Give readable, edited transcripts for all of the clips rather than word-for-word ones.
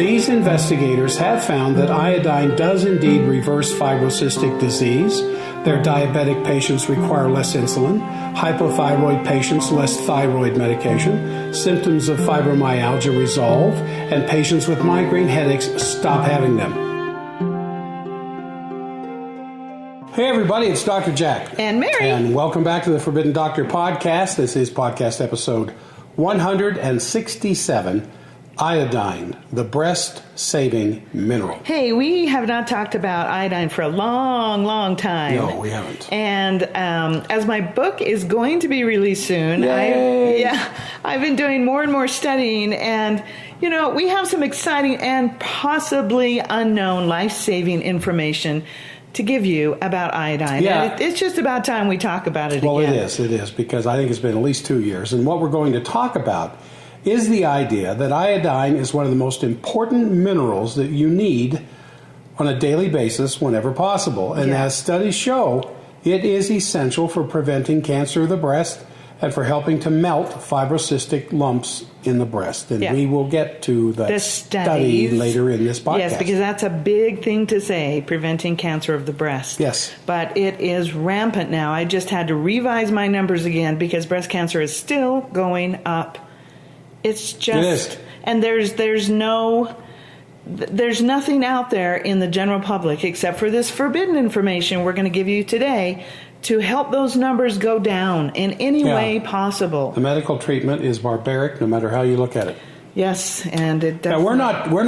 These investigators have found that iodine does indeed reverse fibrocystic disease. Their diabetic patients require less insulin, hypothyroid patients less thyroid medication, symptoms of fibromyalgia resolve, and patients with migraine headaches stop having them. Hey everybody, it's Dr. Jack. And Mary. And welcome back to the Forbidden Doctor podcast. This is podcast episode 167, Iodine, the breast-saving mineral. Hey, we have not talked about iodine for a long time. No, we haven't. And as my book is going to be released soon, I've been doing more and more studying, and we have some exciting and possibly unknown life-saving information to give you about iodine. Yeah. And it's just about time we talk about it again. Well, it is, because I think it's been at least 2 years. And what we're going to talk about is the idea that iodine is one of the most important minerals that you need on a daily basis whenever possible. And as studies show, it is essential for preventing cancer of the breast and for helping to melt fibrocystic lumps in the breast. And we will get to the study later in this podcast. Yes, because that's a big thing to say, preventing cancer of the breast. Yes. But it is rampant now. I just had to revise my numbers again because breast cancer is still going up. It's just... It is. And there's nothing out there in the general public except for this forbidden information we're going to give you today to help those numbers go down in any way possible. The medical treatment is barbaric no matter how you look at it. Yes, and it does. Now, we're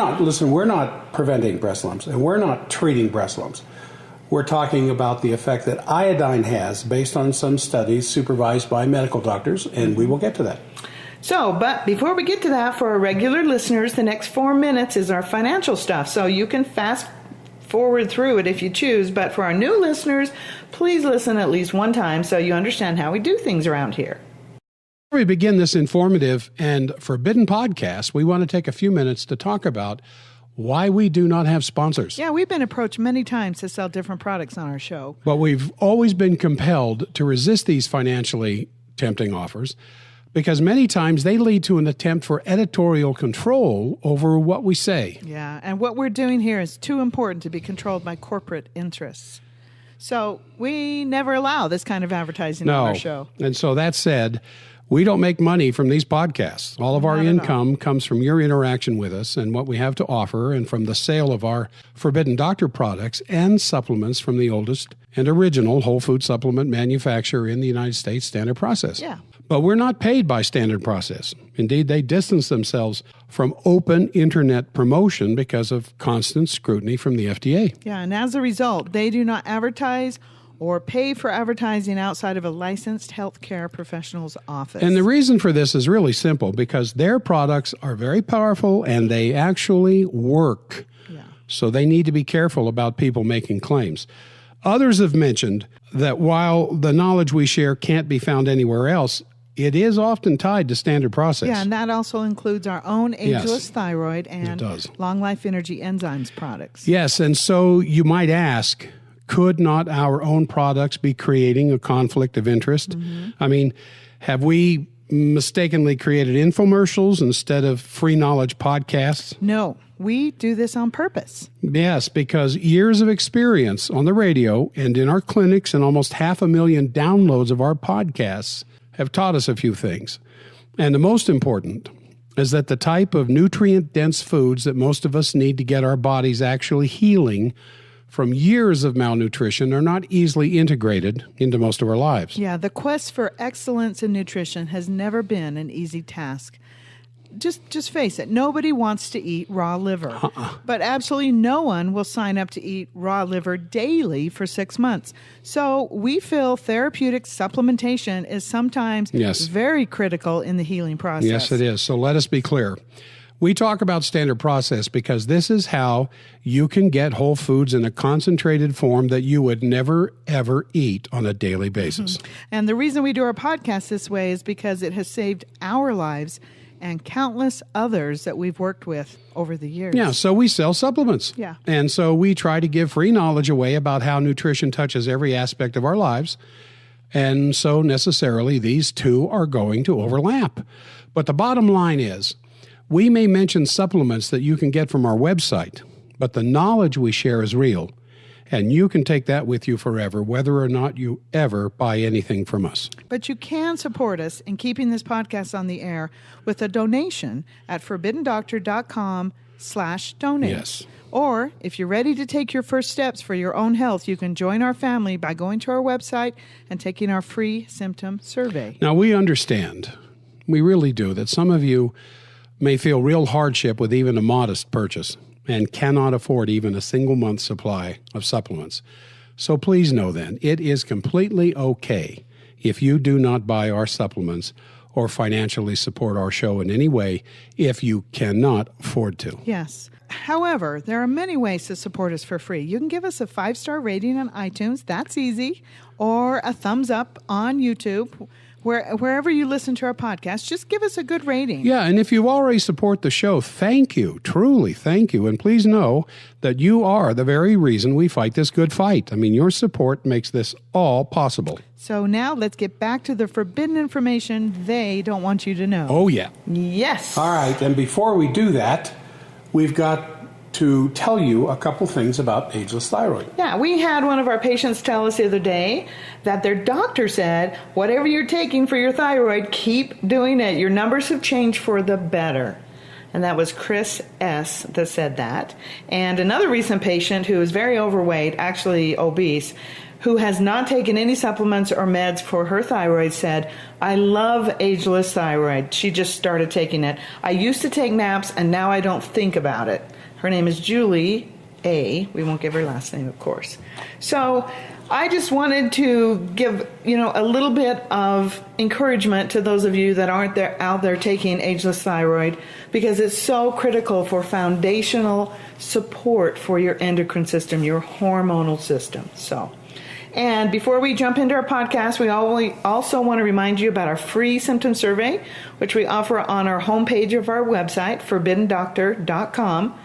not preventing breast lumps, and we're not treating breast lumps. We're talking about the effect that iodine has based on some studies supervised by medical doctors, and we will get to that. So, but before we get to that, for our regular listeners, the next 4 minutes is our financial stuff. So you can fast forward through it if you choose. But for our new listeners, please listen at least one time so you understand how we do things around here. Before we begin this informative and forbidden podcast, we want to take a few minutes to talk about why we do not have sponsors. Yeah, we've been approached many times to sell different products on our show. But we've always been compelled to resist these financially tempting offers, because many times they lead to an attempt for editorial control over what we say. Yeah, and what we're doing here is too important to be controlled by corporate interests. So we never allow this kind of advertising on our show. And so that said, we don't make money from these podcasts. All of our income comes from your interaction with us and what we have to offer, and from the sale of our Forbidden Doctor products and supplements from the oldest and original whole food supplement manufacturer in the United States, Standard Process. Yeah. But we're not paid by Standard Process. Indeed, they distance themselves from open internet promotion because of constant scrutiny from the FDA. Yeah, and as a result, they do not advertise or pay for advertising outside of a licensed healthcare professional's office. And the reason for this is really simple, because their products are very powerful and they actually work. Yeah. So they need to be careful about people making claims. Others have mentioned that while the knowledge we share can't be found anywhere else, it is often tied to Standard Process. Yeah, and that also includes our own ageless thyroid and long life energy enzymes products. Yes, and so you might ask, could not our own products be creating a conflict of interest? Mm-hmm. I mean, have we mistakenly created infomercials instead of free knowledge podcasts? No, we do this on purpose. Yes, because years of experience on the radio and in our clinics and almost 500,000 downloads of our podcasts have taught us a few things. And the most important is that the type of nutrient-dense foods that most of us need to get our bodies actually healing from years of malnutrition are not easily integrated into most of our lives. Yeah, the quest for excellence in nutrition has never been an easy task. Just face it, nobody wants to eat raw liver. But absolutely no one will sign up to eat raw liver daily for 6 months. So we feel therapeutic supplementation is sometimes very critical in the healing process. Yes, it is. So let us be clear. We talk about Standard Process because this is how you can get whole foods in a concentrated form that you would never, ever eat on a daily basis. Mm-hmm. And the reason we do our podcast this way is because it has saved our lives and countless others that we've worked with over the years. Yeah, so we sell supplements. Yeah. And so we try to give free knowledge away about how nutrition touches every aspect of our lives. And so necessarily these two are going to overlap. But the bottom line is, We may mention supplements that you can get from our website, but the knowledge we share is real, and you can take that with you forever, whether or not you ever buy anything from us. But you can support us in keeping this podcast on the air with a donation at forbiddendoctor.com/donate. Yes. Or if you're ready to take your first steps for your own health, you can join our family by going to our website and taking our free symptom survey. Now, we understand, we really do, that some of you may feel real hardship with even a modest purchase and cannot afford even a single month's supply of supplements. So please know then, it is completely okay if you do not buy our supplements or financially support our show in any way if you cannot afford to. Yes. However, there are many ways to support us for free. You can give us a 5-star rating on iTunes. That's easy. Or a thumbs up on YouTube. Wherever you listen to our podcast, just give us a good rating. Yeah, and if you already support the show, thank you. Truly, thank you. And please know that you are the very reason we fight this good fight. I mean, your support makes this all possible. So now let's get back to the forbidden information they don't want you to know. Oh, yeah. Yes. All right, and before we do that, we've got to tell you a couple things about ageless thyroid. Yeah, we had one of our patients tell us the other day that their doctor said, whatever you're taking for your thyroid, keep doing it. Your numbers have changed for the better. And that was Chris S. that said that. And another recent patient who is very overweight, actually obese, who has not taken any supplements or meds for her thyroid said, I love ageless thyroid. She just started taking it. I used to take naps and now I don't think about it. Her name is Julie A. We won't give her last name, of course. So I just wanted to give, a little bit of encouragement to those of you that aren't out there taking ageless thyroid, because it's so critical for foundational support for your endocrine system, your hormonal system. And before we jump into our podcast, we also want to remind you about our free symptom survey, which we offer on our homepage of our website, forbiddendoctor.com.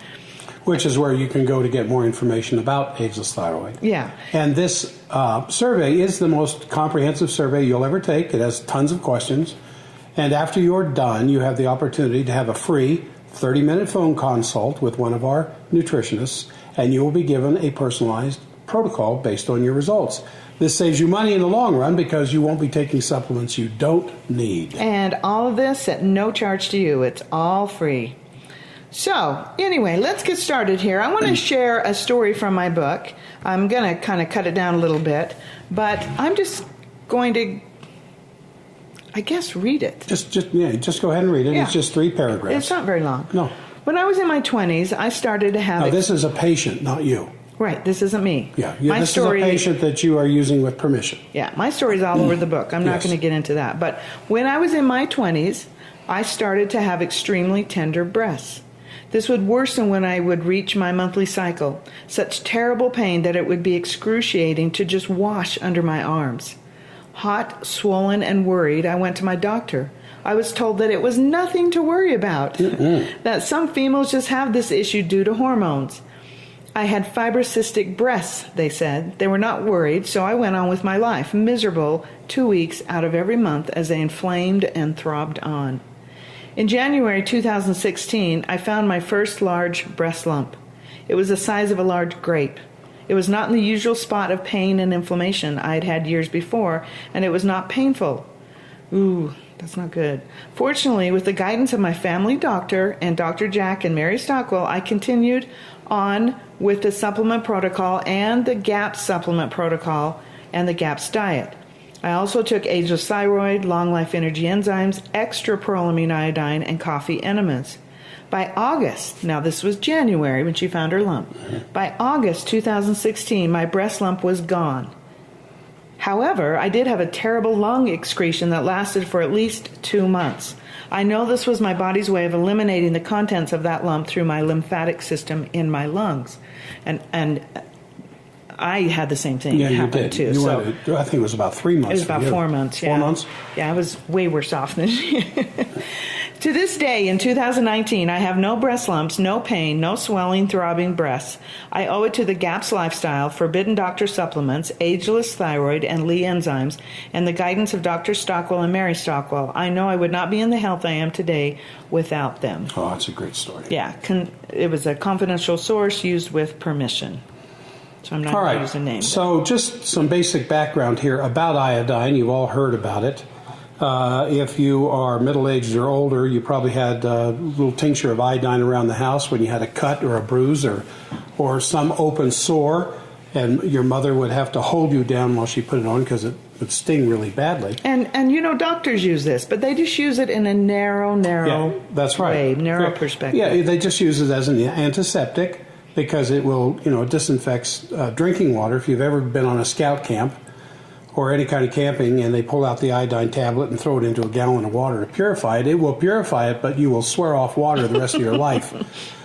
Which is where you can go to get more information about ageless thyroid. Yeah. And this survey is the most comprehensive survey you'll ever take. It has tons of questions. And after you're done, you have the opportunity to have a free 30-minute phone consult with one of our nutritionists, and you will be given a personalized protocol based on your results. This saves you money in the long run because you won't be taking supplements you don't need. And all of this at no charge to you. It's all free. So, anyway, let's get started here. I want to share a story from my book. I'm going to kind of cut it down a little bit, but I'm just going to, I guess, read it. Just go ahead and read it. Yeah. It's just 3 paragraphs. It's not very long. No. When I was in my 20s, I started to have... Now, this is a patient, not you. Right, this isn't me. Yeah, this is a patient that you are using with permission. Yeah, my story's all over the book. I'm not going to get into that. But when I was in my 20s, I started to have extremely tender breasts. This would worsen when I would reach my monthly cycle. Such terrible pain that it would be excruciating to just wash under my arms. Hot, swollen, and worried, I went to my doctor. I was told that it was nothing to worry about, that some females just have this issue due to hormones. I had fibrocystic breasts, they said. They were not worried, so I went on with my life, miserable 2 weeks out of every month as they inflamed and throbbed on. In January 2016, I found my first large breast lump. It was the size of a large grape. It was not in the usual spot of pain and inflammation I had had years before, and it was not painful. Ooh, that's not good. Fortunately, with the guidance of my family doctor and Dr. Jack and Mary Stockwell, I continued on with the supplement protocol and the GAPS supplement protocol and the GAPS diet. I also took ageless thyroid, long life energy enzymes, extra prolamine iodine, and coffee enemas. By August, now this was January when she found her lump, by August 2016, my breast lump was gone. However, I did have a terrible lung excretion that lasted for at least 2 months. I know this was my body's way of eliminating the contents of that lump through my lymphatic system in my lungs. And I had the same thing happen too. I think it was about 3 months. It was about 4 months. Yeah. 4 months. Yeah, I was way worse off than she. To this day, in 2019, I have no breast lumps, no pain, no swelling, throbbing breasts. I owe it to the GAPS lifestyle, forbidden doctor supplements, ageless thyroid, and Lee enzymes, and the guidance of Dr. Stockwell and Mary Stockwell. I know I would not be in the health I am today without them. Oh, that's a great story. Yeah, it was a confidential source used with permission. So I'm not going to use a name. So just some basic background here about iodine. You've all heard about it. If you are middle-aged or older, you probably had a little tincture of iodine around the house when you had a cut or a bruise or some open sore, and your mother would have to hold you down while she put it on because it would sting really badly. And you know, doctors use this, but they just use it in a narrow that's right. way, narrow perspective. Yeah, they just use it as an antiseptic because it will, it disinfects drinking water. If you've ever been on a scout camp or any kind of camping and they pull out the iodine tablet and throw it into a gallon of water to purify it, it will purify it, but you will swear off water the rest of your life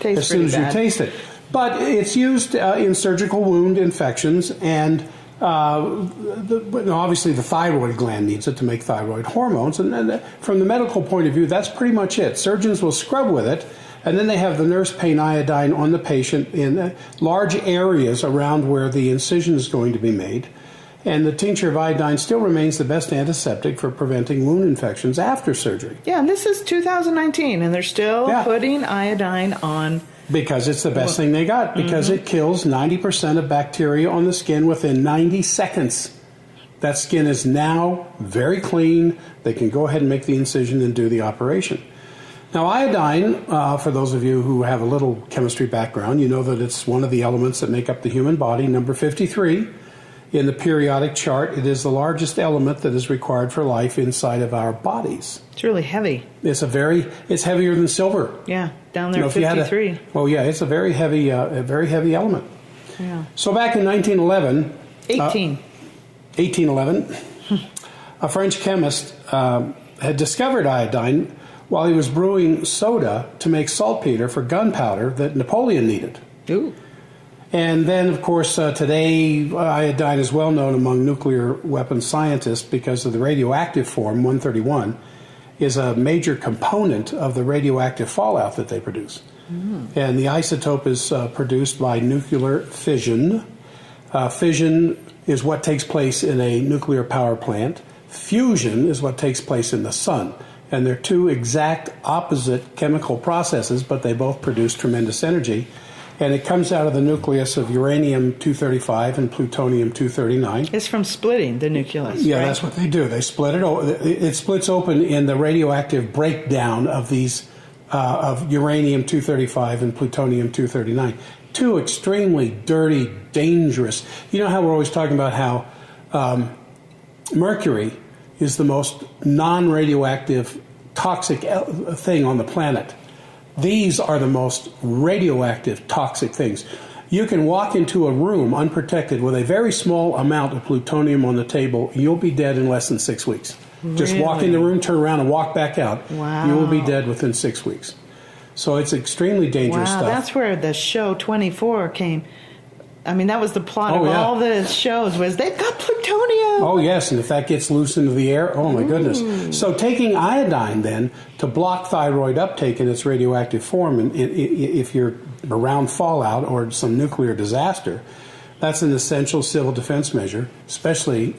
as soon as you taste it. But it's used in surgical wound infections, and obviously the thyroid gland needs it to make thyroid hormones. And from the medical point of view, that's pretty much it. Surgeons will scrub with it, and then they have the nurse paint iodine on the patient in large areas around where the incision is going to be made. And the tincture of iodine still remains the best antiseptic for preventing wound infections after surgery. Yeah, and this is 2019, and they're still putting iodine on. Because it's the best thing they got, because it kills 90% of bacteria on the skin within 90 seconds. That skin is now very clean. They can go ahead and make the incision and do the operation. Now, iodine, for those of you who have a little chemistry background, you know that it's one of the elements that make up the human body, number 53. In the periodic chart, it is the largest element that is required for life inside of our bodies. It's really heavy. It's heavier than silver. Yeah, down there, 53. It's a very heavy element. Yeah. So back in 1911, 1811, a French chemist had discovered iodine while he was brewing soda to make saltpeter for gunpowder that Napoleon needed. Ooh. And then, of course, today, iodine is well known among nuclear weapons scientists because of the radioactive form, 131, is a major component of the radioactive fallout that they produce. And the isotope is produced by nuclear fission. Fission is what takes place in a nuclear power plant. Fusion is what takes place in the sun. And they're two exact opposite chemical processes, but they both produce tremendous energy. And it comes out of the nucleus of uranium-235 and plutonium-239. It's from splitting the nucleus, Yeah, right? That's what they do. They split it. It splits open in the radioactive breakdown of these of uranium-235 and plutonium-239. Two extremely dirty, dangerous. You know how we're always talking about how mercury is the most non-radioactive toxic thing on the planet. These are the most radioactive, toxic things. You can walk into a room unprotected with a very small amount of plutonium on the table. You'll be dead in less than 6 weeks. Really? Just walk in the room, turn around, and walk back out. Wow. You will be dead within 6 weeks. So it's extremely dangerous stuff. Wow, that's where the show 24 came. I mean, that was the plot of all the shows, was they've got plutonium. Oh, yes, and if that gets loose into the air, oh, my goodness. So taking iodine, then, to block thyroid uptake in its radioactive form, and if you're around fallout or some nuclear disaster, that's an essential civil defense measure, especially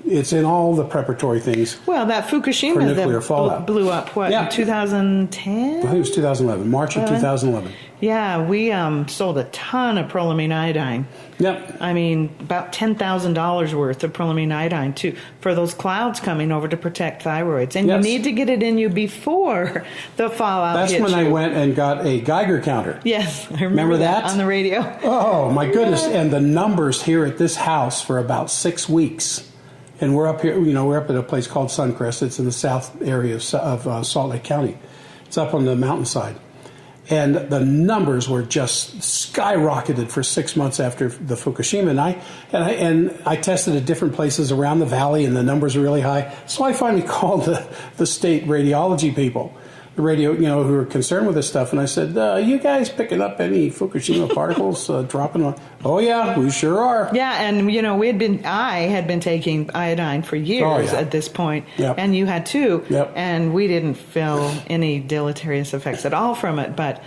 it's in all the preparatory things. Well, that Fukushima that blew up, in 2010? I think it was 2011, March of 2011. Yeah, we sold a ton of prolamine iodine. Yep. I mean, about $10,000 worth of prolamine iodine for those clouds coming over to protect thyroids. And you need to get it in you before the fallout hits you. That's when I went and got a Geiger counter. Yes, I remember that on the radio. Oh, my goodness. And the numbers here at this house for about 6 weeks. And we're up here, we're up at a place called Suncrest. It's in the south area of Salt Lake County. It's up on the mountainside. And the numbers were just skyrocketed for 6 months after the Fukushima. And I tested at different places around the valley, and the numbers were really high. So I finally called the state radiology people. radio, who are concerned with this stuff, and I said, "You guys picking up any Fukushima particles dropping on?" "Oh yeah, we sure are." Yeah, and I had been taking iodine for years at this point, and you had too, and we didn't feel any deleterious effects at all from it. But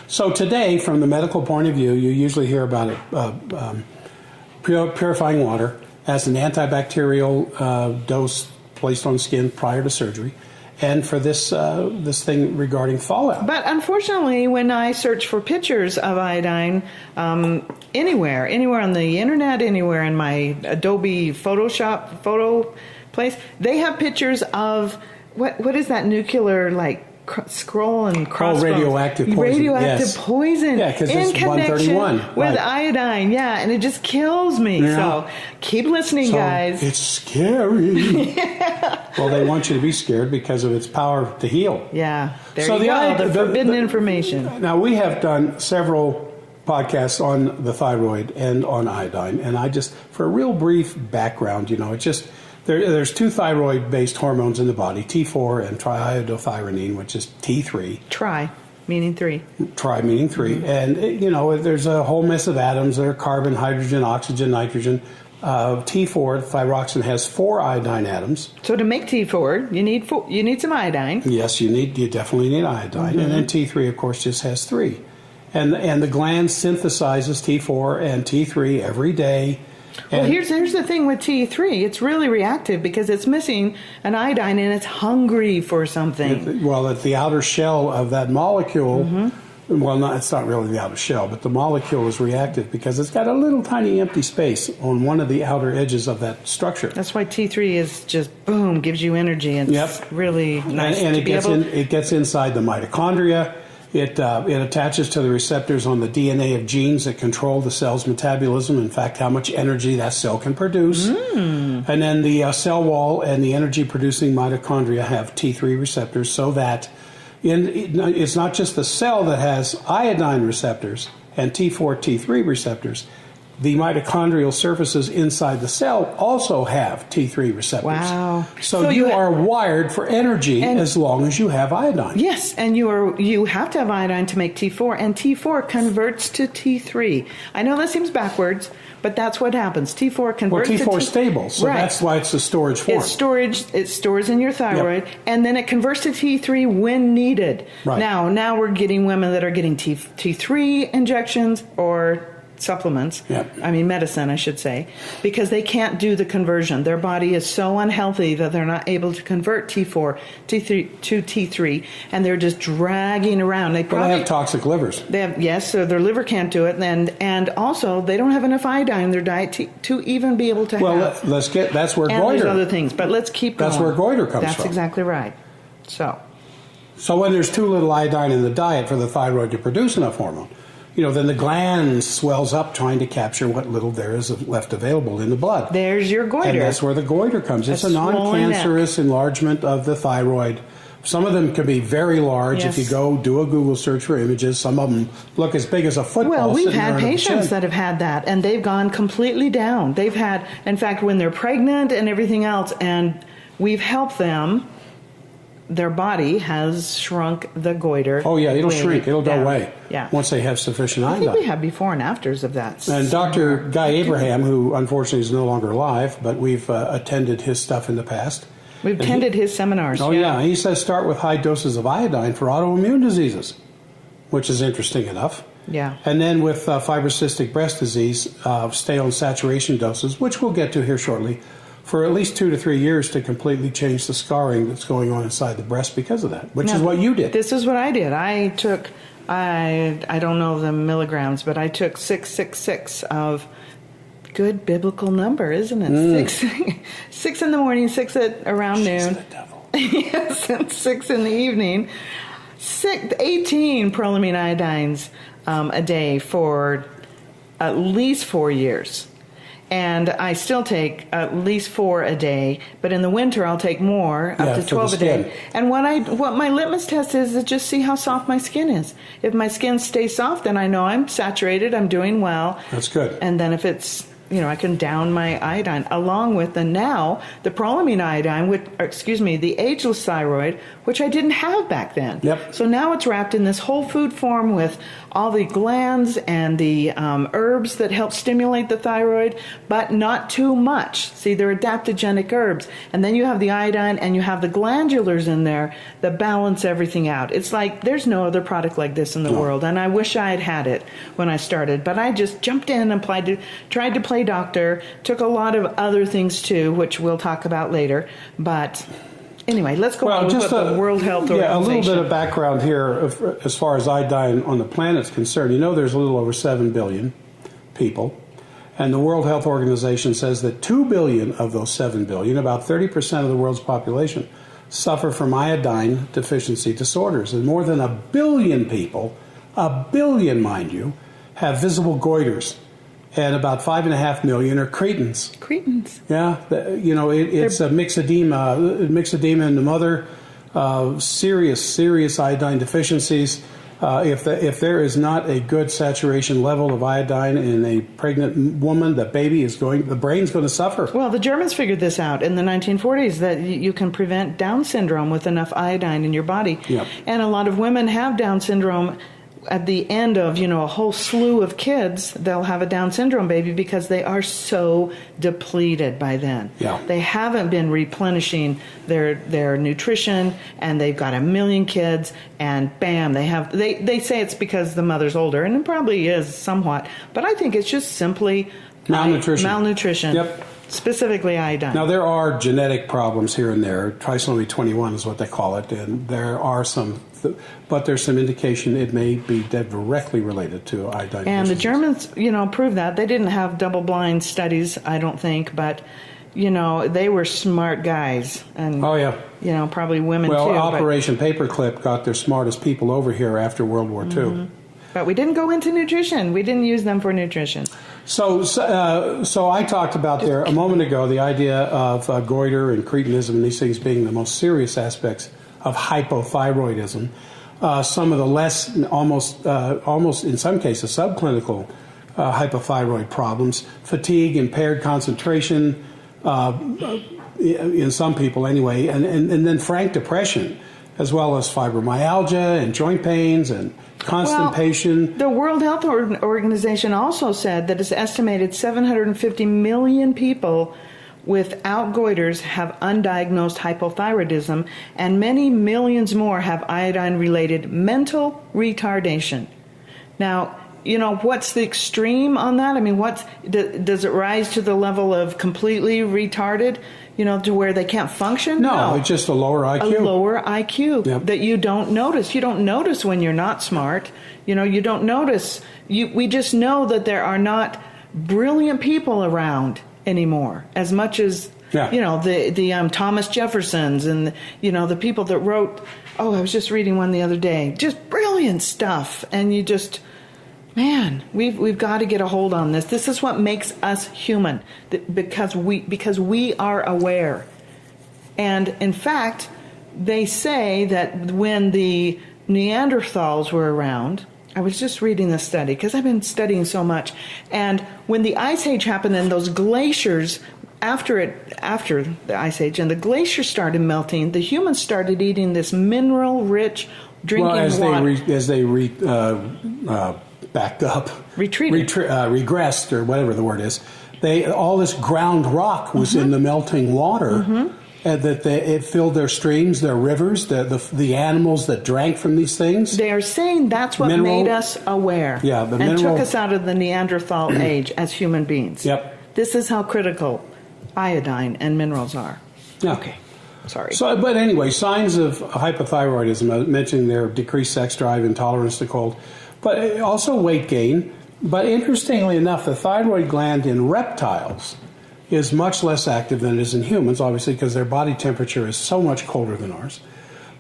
So today, from the medical point of view, you usually hear about it, purifying water as an antibacterial dose placed on skin prior to surgery. And for this thing regarding fallout. But unfortunately, when I search for pictures of iodine anywhere on the internet, anywhere in my Adobe Photoshop photo place, they have pictures of what is that nuclear scroll and crossbones. Radioactive poison. Radioactive poison. Yeah, because in it's connection 131 with iodine. Yeah, and it just kills me. Yeah. So keep listening, guys. It's scary. Well, they want you to be scared because of its power to heal. Yeah, there you go. The forbidden information. Now, we have done several podcasts on the thyroid and on iodine, and I just, for a real brief background, it's just... There's two thyroid-based hormones in the body, T4 and triiodothyronine, which is T3. Tri, meaning three. Tri, meaning three. Mm-hmm. And, there's a whole mess of atoms. There are carbon, hydrogen, oxygen, nitrogen. T4, thyroxine, has 4 iodine atoms. So to make T4, you need some iodine. Yes, you definitely need iodine. Mm-hmm. And then T3, of course, just has 3. And the gland synthesizes T4 and T3 every day. Well, here's the thing with T3. It's really reactive because it's missing an iodine and it's hungry for something. At the outer shell of that molecule, it's not really the outer shell, but the molecule is reactive because it's got a little tiny empty space on one of the outer edges of that structure. That's why T3 is just, boom, gives you energy. And it's really nice and it gets inside the mitochondria. It attaches to the receptors on the DNA of genes that control the cell's metabolism, in fact, how much energy that cell can produce. And then the cell wall and the energy-producing mitochondria have T3 receptors so that it's not just the cell that has iodine receptors and T4, T3 receptors. The mitochondrial surfaces inside the cell also have T3 receptors. Wow. So you are wired for energy as long as you have iodine. Yes, and you have to have iodine to make T4, and T4 converts to T3. I know that seems backwards, but that's what happens. T4 converts to T3. Well, T4 is stable, so that's why it's a storage form. It stores in your thyroid, and then it converts to T3 when needed. Right. Now we're getting women that are getting T3 injections or supplements, medicine, I should say, because they can't do the conversion. Their body is so unhealthy that they're not able to convert T4 to T3, and they're just dragging around. They have toxic livers. So their liver can't do it, and also they don't have enough iodine in their diet to even be able to have. Well, that's where goiter. And there's other things, but let's keep going. That's where goiter comes from. That's exactly right. So when there's too little iodine in the diet for the thyroid to produce enough hormone, then the gland swells up trying to capture what little there is left available in the blood. There's your goiter. And that's where the goiter comes. It's a non-cancerous enlargement of the thyroid. Some of them can be very large. Yes. If you go do a Google search for images, some of them look as big as a football. Well, we've had patients that have had that, and they've gone completely down. They've had, in fact, when they're pregnant and everything else, and we've helped them, their body has shrunk the goiter. Oh, yeah, it'll shrink. It'll go away once they have sufficient iodine. I think we have before and afters of that. And Dr. Guy Abraham, who unfortunately is no longer alive, but we've attended his stuff in the past. We've attended his seminars. Oh, yeah. He says start with high doses of iodine for autoimmune diseases, which is interesting enough. Yeah. And then with fibrocystic breast disease, stay on saturation doses, which we'll get to here shortly, for at least 2 to 3 years to completely change the scarring that's going on inside the breast because of that, which is what you did. This is what I did. I took, I don't know the milligrams, but I took 666 of, good biblical number, isn't it? 6 in the morning, 6 at around noon. The devil. Yes, and 6 in the evening. 18 prolamine iodines a day for at least 4 years. And I still take at least 4 a day, but in the winter I'll take more, up to 12 a day. And what my litmus test is just see how soft my skin is. If my skin stays soft, then I know I'm saturated, I'm doing well. That's good. And then if I can down my iodine along with the prolamine iodine, the ageless thyroid, which I didn't have back then. Yep. So now it's wrapped in this whole food form with all the glands and the herbs that help stimulate the thyroid, but not too much. See, they're adaptogenic herbs. And then you have the iodine and you have the glandulars in there that balance everything out. It's like there's no other product like this in the world. And I wish I had had it when I started. But I just jumped in and tried to play doctor, took a lot of other things too, which we'll talk about later. But anyway, let's go on with what the World Health Organization. Yeah, a little bit of background here as far as iodine on the planet is concerned. There's a little over 7 billion people, and the World Health Organization says that 2 billion of those 7 billion, about 30% of the world's population, suffer from iodine deficiency disorders. And more than 1 billion people, 1 billion, mind you, have visible goiters. And about 5.5 million are cretins. Cretins. Yeah, it's a myxedema in the mother, serious iodine deficiencies. If there is not a good saturation level of iodine in a pregnant woman, the brain's going to suffer. Well, the Germans figured this out in the 1940s, that you can prevent Down syndrome with enough iodine in your body. Yep. And a lot of women have Down syndrome. At the end of, a whole slew of kids, they'll have a Down syndrome baby because they are so depleted by then. Yeah. They haven't been replenishing their nutrition, and they've got 1 million kids, and bam, they say it's because the mother's older, and it probably is somewhat, but I think it's just simply malnutrition. Yep. Specifically iodine. Now, there are genetic problems here and there. Trisomy 21 is what they call it, and there are but there's some indication it may be directly related to iodine. And the Germans, proved that. They didn't have double-blind studies, I don't think, but, they were smart guys. And, oh, yeah. Probably women, too. Well, Operation Paperclip got their smartest people over here after World War II. Mm-hmm. But we didn't go into nutrition. We didn't use them for nutrition. So I talked about there a moment ago the idea of goiter and cretinism and these things being the most serious aspects of hypothyroidism. Some of the less, almost in some cases, subclinical hypothyroid problems, fatigue, impaired concentration, in some people anyway, and then frank depression, as well as fibromyalgia and joint pains and constipation. Well, the World Health Organization also said that it's estimated 750 million people without goiters have undiagnosed hypothyroidism, and many millions more have iodine-related mental retardation. Now, what's the extreme on that? I mean, does it rise to the level of completely retarded, to where they can't function? No, it's just a lower IQ. A lower IQ that you don't notice. You don't notice when you're not smart. You don't notice. We just know that there are not brilliant people around anymore, as much as the Thomas Jeffersons and the people that wrote. Oh, I was just reading one the other day. Just brilliant stuff, and you just. Man, we've got to get a hold on this. This is what makes us human, because we are aware. And in fact, they say that when the Neanderthals were around, I was just reading this study because I've been studying so much, and when the Ice Age happened and those glaciers, after the Ice Age and the glaciers started melting, the humans started eating this mineral-rich drinking water. As they backed up, regressed, or whatever the word is. All this ground rock was in the melting water, and it filled their streams, their rivers, the animals that drank from these things. They are saying that's what made us aware, and took us out of the Neanderthal age as human beings. Yep. This is how critical iodine and minerals are. Yeah. Okay. Sorry. But anyway, signs of hypothyroidism. I mentioned their decreased sex drive, intolerance to cold, but also weight gain. But interestingly enough, the thyroid gland in reptiles is much less active than it is in humans, obviously because their body temperature is so much colder than ours.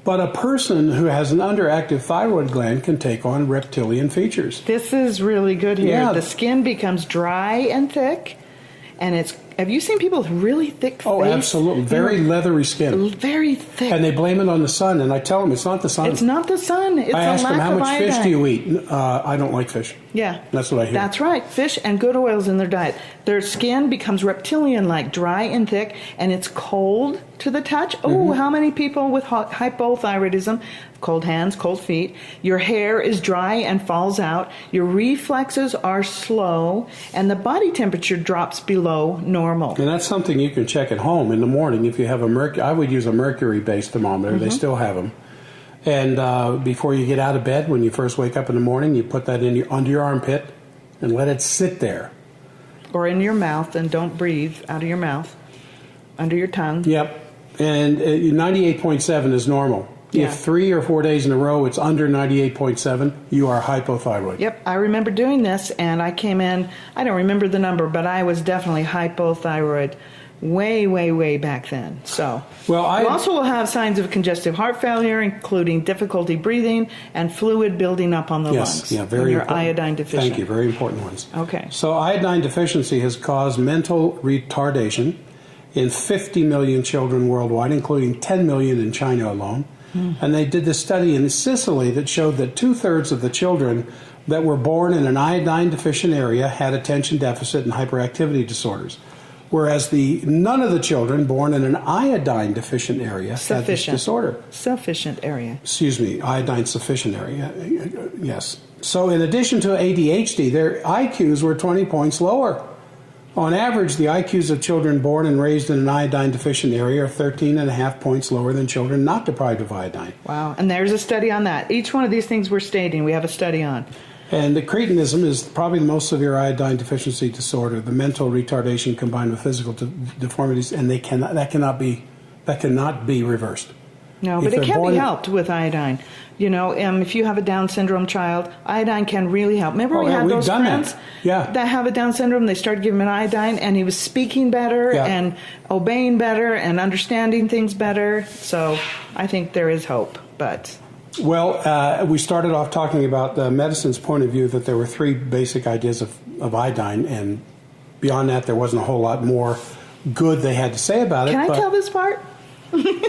But a person who has an underactive thyroid gland can take on reptilian features. This is really good here. Yeah. The skin becomes dry and thick, and have you seen people with really thick face? Oh, absolutely. Very leathery skin. Very thick. And they blame it on the sun, and I tell them it's not the sun. It's not the sun. It's I ask a lack them, how of much iodine. fish do you eat? I don't like fish. Yeah. That's what I hear. That's right. Fish and good oils in their diet. Their skin becomes reptilian-like, dry and thick, and it's cold to the touch. Oh, how many people with hypothyroidism, cold hands, cold feet, your hair is dry and falls out, your reflexes are slow, and the body temperature drops below normal. And that's something you can check at home in the morning if you have a mercury. I would use a mercury-based thermometer. They still have them. And before you get out of bed, when you first wake up in the morning, you put that under your armpit and let it sit there. Or in your mouth, and don't breathe out of your mouth, under your tongue. Yep. And 98.7 is normal. Yeah. If 3 or 4 days in a row it's under 98.7, you are hypothyroid. Yep, I remember doing this, and I came in, I don't remember the number, but I was definitely hypothyroid way, way, way back then. So, you also will have signs of congestive heart failure, including difficulty breathing and fluid building up on the lungs. Yeah, very you're important. Iodine deficient. Thank you, very important ones. Okay. So iodine deficiency has caused mental retardation in 50 million children worldwide, including 10 million in China alone. And they did this study in Sicily that showed that 2/3 of the children that were born in an iodine deficient area had attention deficit and hyperactivity disorders, whereas none of the children born in an iodine deficient area had this disorder. Sufficient area. Excuse me, iodine sufficient area. Yes. So in addition to ADHD, their IQs were 20 points lower. On average, the IQs of children born and raised in an iodine-deficient area are 13.5 points lower than children not deprived of iodine. Wow, and there's a study on that. Each one of these things we're stating, we have a study on. And the cretinism is probably the most severe iodine deficiency disorder, the mental retardation combined with physical deformities, and that cannot be reversed. No, but it can be helped with iodine. You know, if you have a Down syndrome child, iodine can really help. Remember we had those friends that have a Down syndrome, they started giving him iodine, and he was speaking better and obeying better and understanding things better. So I think there is hope, but... Well, we started off talking about the medicine's point of view that there were 3 basic ideas of iodine, and beyond that there wasn't a whole lot more good they had to say about it. Can I tell this part?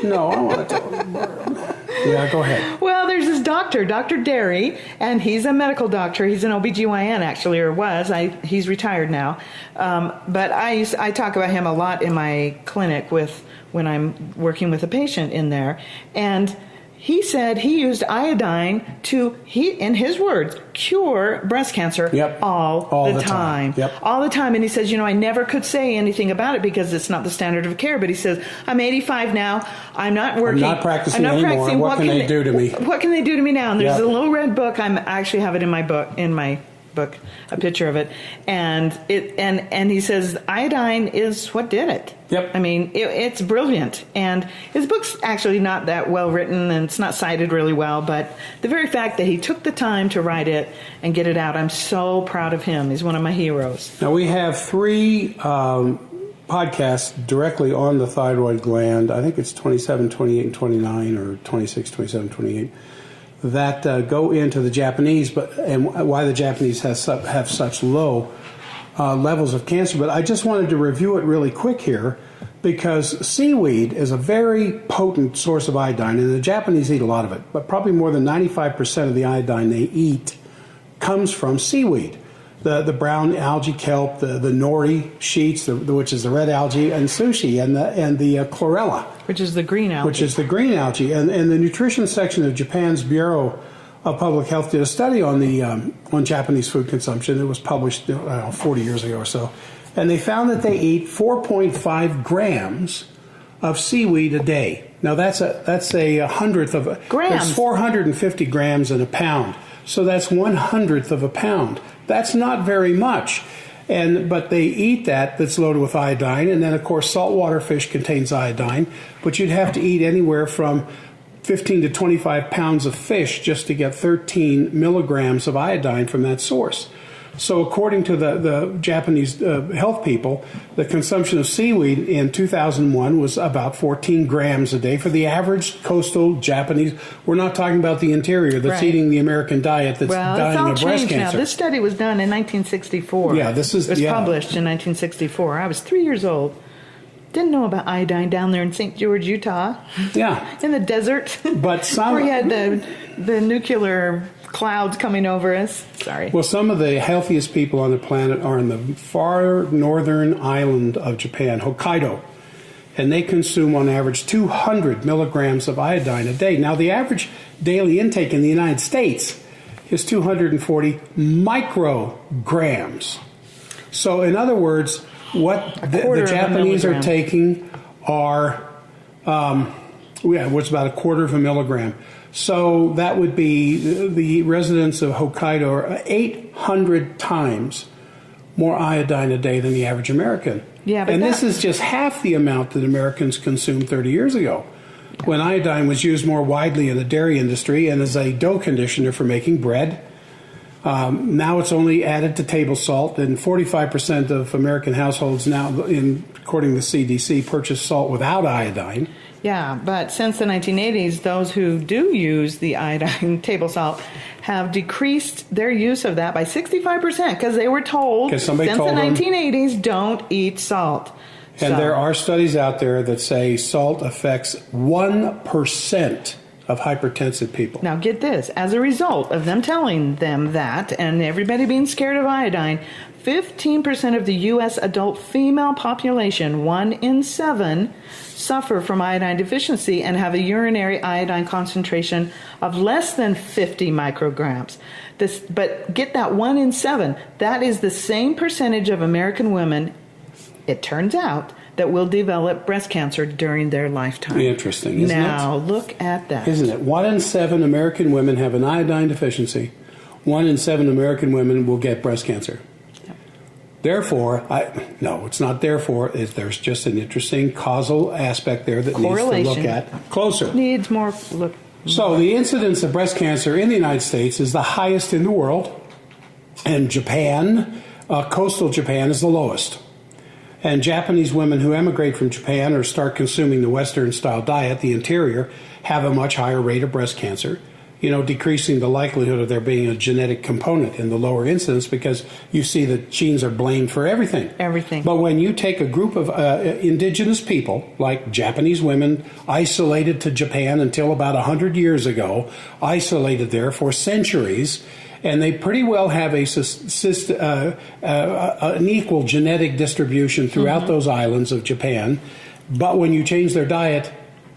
No, I want to tell more. Yeah, go ahead. Well, there's this doctor, Dr. Derry, and he's a medical doctor. He's an OBGYN, actually, or was. He's retired now. But I talk about him a lot in my clinic when I'm working with a patient in there. And he said he used iodine to, in his words, cure breast cancer all the time. Yep. All the time. And he says, I never could say anything about it because it's not the standard of care. But he says, I'm 85 now. I'm not working. I'm not practicing anymore. What can they do to me? What can they do to me now? And there's a little red book. I actually have it in my book, a picture of it, and he says iodine is what did it. Yep. I mean, it's brilliant, and his book's actually not that well written, and it's not cited really well. But the very fact that he took the time to write it and get it out, I'm so proud of him. He's one of my heroes. Now we have 3 podcasts directly on the thyroid gland. I think it's 27, 28, and 29, or 26, 27, 28. That go into the Japanese, and why the Japanese have such low levels of cancer. But I just wanted to review it really quick here, because seaweed is a very potent source of iodine, and the Japanese eat a lot of it. But probably more than 95% of the iodine they eat comes from seaweed. The brown algae kelp, the nori sheets, which is the red algae, and sushi, and the chlorella, which is the green algae. And the nutrition section of Japan's Bureau of Public Health did a study on Japanese food consumption. It was published 40 years ago or so, and they found that they eat 4.5 grams of seaweed a day. Now that's a hundredth of grams. There's 450 grams in a pound, so that's 1/100th of a pound. That's not very much, but they eat that's loaded with iodine, and then of course saltwater fish contains iodine, but you'd have to eat anywhere from 15 to 25 pounds of fish just to get 13 milligrams of iodine from that source. So according to the Japanese health people, the consumption of seaweed in 2001 was about 14 grams a day for the average coastal Japanese. We're not talking about the interior that's eating the American diet that's dying of breast cancer. Now. This study was done in 1964. Yeah, it was published in 1964. I was 3 years old. Didn't know about iodine down there in St. George, Utah. Yeah. In the desert. But where you had the nuclear clouds coming over us. Sorry. Well, some of the healthiest people on the planet are in the far northern island of Japan, Hokkaido, and they consume on average 200 milligrams of iodine a day. Now, the average daily intake in the United States is 240 micrograms. So, in other words, what the Japanese are taking are, what's about a quarter of a milligram. So that would be the residents of Hokkaido are 800 times more iodine a day than the average American. Yeah, but and this is just half the amount that Americans consumed 30 years ago, when iodine was used more widely in the dairy industry and as a dough conditioner for making bread. Now it's only added to table salt, and 45% of American households now, according to the CDC, purchase salt without iodine. Yeah, but since the 1980s, those who do use the iodine table salt have decreased their use of that by 65% because they were told since the 1980s, don't eat salt. And there are studies out there that say salt affects 1% of hypertensive people. Now get this, as a result of them telling them that and everybody being scared of iodine, 15% of the U.S. adult female population, 1 in 7, suffer from iodine deficiency and have a urinary iodine concentration of less than 50 micrograms. But get that 1 in 7, that is the same percentage of American women, it turns out, that will develop breast cancer during their lifetime. Interesting, isn't it? Now, look at that. Isn't it? 1 in 7 American women have an iodine deficiency. 1 in 7 American women will get breast cancer. Yep. Therefore, no, it's not therefore. There's just an interesting causal aspect there that needs to look at closer. Needs more look. So the incidence of breast cancer in the United States is the highest in the world, and Japan, coastal Japan, is the lowest. And Japanese women who emigrate from Japan or start consuming the Western-style diet, the interior, have a much higher rate of breast cancer, decreasing the likelihood of there being a genetic component in the lower incidence because you see that genes are blamed for everything. Everything. But when you take a group of indigenous people, like Japanese women, isolated to Japan until about 100 years ago, isolated there for centuries, and they pretty well have an equal genetic distribution throughout those islands of Japan. But when you change their diet,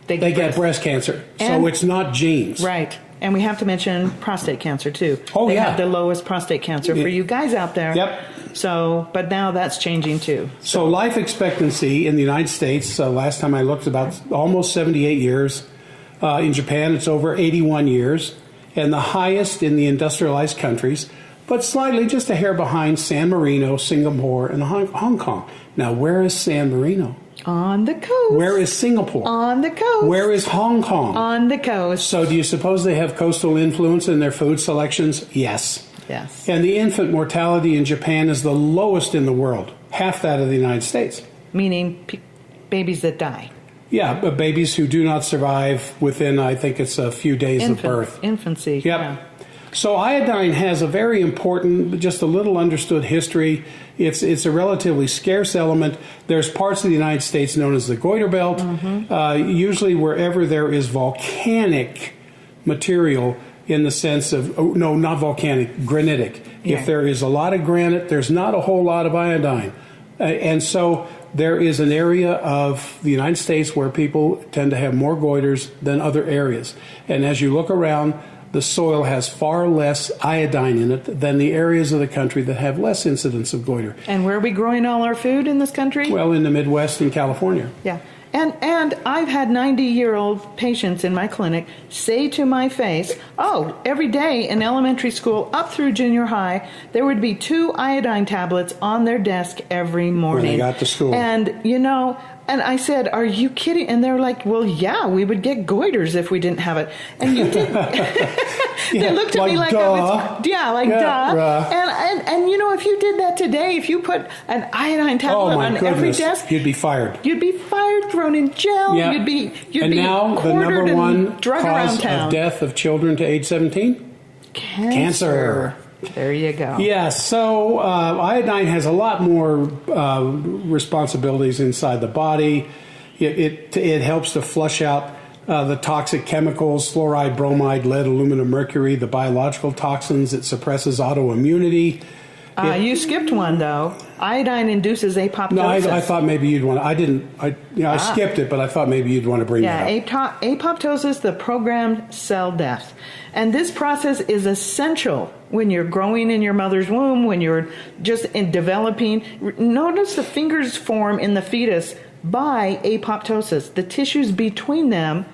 they get breast cancer. So it's not genes. Right. And we have to mention prostate cancer, too. Oh, they have the lowest prostate cancer for you guys out there. Yep. So, but now that's changing, too. So life expectancy in the United States, last time I looked, about almost 78 years. In Japan, it's over 81 years. And the highest in the industrialized countries, but slightly just a hair behind San Marino, Singapore, and Hong Kong. Now, where is San Marino? On the coast. Where is Singapore? On the coast. Where is Hong Kong? On the coast. So do you suppose they have coastal influence in their food selections? Yes. Yes. And the infant mortality in Japan is the lowest in the world, half that of the United States. Meaning babies that die. Yeah, but babies who do not survive within, I think it's a few days of birth. Infancy. Yep. Yeah. So iodine has a very important, just a little understood history. It's a relatively scarce element. There's parts of the United States known as the goiter belt. Usually wherever there is volcanic material in the sense of, no, not volcanic, granitic. Yeah. If there is a lot of granite, there's not a whole lot of iodine. And so there is an area of the United States where people tend to have more goiters than other areas. And as you look around, the soil has far less iodine in it than the areas of the country that have less incidence of goiter. And where are we growing all our food in this country? Well, in the Midwest and California. Yeah. And I've had 90-year-old patients in my clinic say to my face, every day in elementary school up through junior high, there would be 2 iodine tablets on their desk every morning. When they got to school. And, and I said, are you kidding? And they're like, well, yeah, we would get goiters if we didn't have it. And you didn't. They looked at me like duh. I was, duh. And if you did that today, if you put an iodine tablet on every desk, you'd be fired. You'd be fired, thrown in jail. Yeah. You'd be now the number one drug cause around of death of children to age 17? Cancer. There you go. Yeah, so iodine has a lot more responsibilities inside the body. It helps to flush out the toxic chemicals, fluoride, bromide, lead, aluminum, mercury, the biological toxins. It suppresses autoimmunity. You skipped one, though. Iodine induces apoptosis. No, I thought maybe you'd want to. I didn't. I skipped it, but I thought maybe you'd want to bring that up. Apoptosis, the programmed cell death. And this process is essential when you're growing in your mother's womb, when you're just developing. Notice the fingers form in the fetus by apoptosis. The tissues between them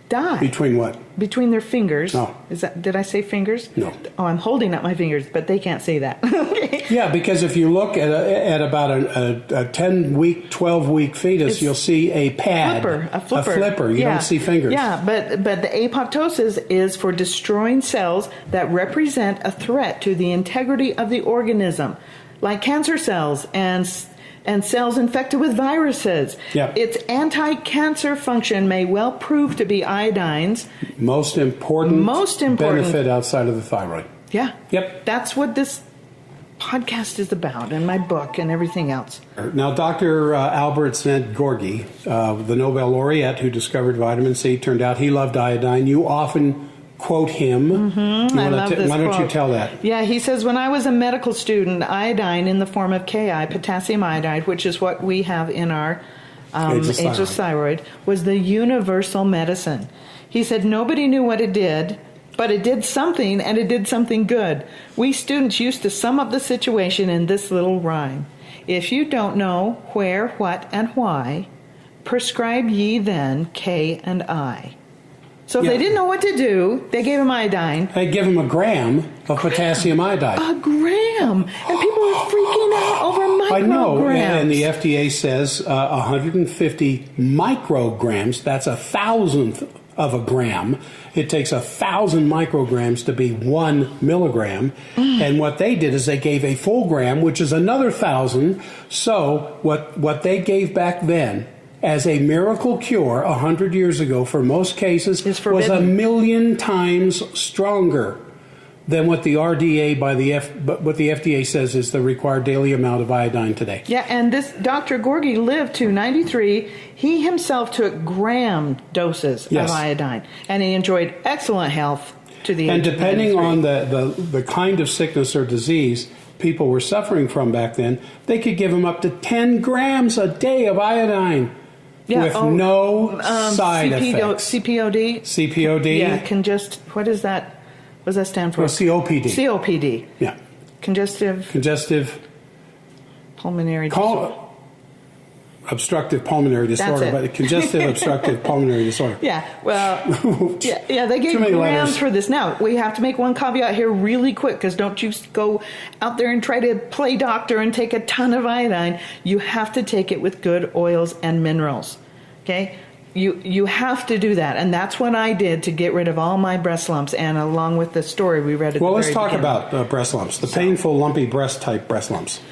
die. Between what? Between their fingers. Oh. Did I say fingers? No. Oh, I'm holding up my fingers, but they can't see that. Okay. Yeah, because if you look at about a 10-week, 12-week fetus, you'll see a pad. A flipper. You don't see fingers. Yeah, but the apoptosis is for destroying cells that represent a threat to the integrity of the organism, like cancer cells and cells infected with viruses. Yep. Its anti-cancer function may well prove to be iodine's most important benefit outside of the thyroid. Yeah. Yep. That's what this podcast is about, and my book and everything else. Now, Dr. Albert Szent-Györgyi, the Nobel laureate who discovered vitamin C, turned out he loved iodine. You often quote him. Mm-hmm. I love this Why don't quote. you tell that? Yeah, he says, when I was a medical student, iodine in the form of Ki, potassium iodide, which is what we have in our ageless thyroid, was the universal medicine. He said nobody knew what it did, but it did something, and it did something good. We students used to sum up the situation in this little rhyme. If you don't know where, what, and why, prescribe ye then K and I. So if they didn't know what to do, they gave him iodine. They give him a gram of potassium iodide. A gram! And people are freaking out over micrograms. I know, and the FDA says 150 micrograms, that's 1,000th of a gram. It takes 1,000 micrograms to be 1 milligram. And what they did is they gave a full gram, which is another 1,000. So what they gave back then as a miracle cure 100 years ago for most cases was 1 million times stronger than what the RDA what the FDA says is the required daily amount of iodine today. Yeah, and this Dr. Györgyi lived to 93. He himself took gram doses of iodine, and he enjoyed excellent health to the age And depending of 93. on the kind of sickness or disease people were suffering from back then, they could give them up to 10 grams a day of iodine. With no side effects. CPOD? CPOD? Yeah, what is that? What does that stand for? Well, COPD. COPD. Yeah. Congestive pulmonary disorder. Obstructive pulmonary disorder, but congestive obstructive pulmonary disorder. Yeah, well, they gave grams for this. Now, we have to make one caveat here really quick, because don't you go out there and try to play doctor and take a ton of iodine. You have to take it with good oils and minerals, okay? You have to do that, and that's what I did to get rid of all my breast lumps, and along with the story we read at the very let's talk beginning. about breast lumps, the painful, lumpy breast-type breast lumps.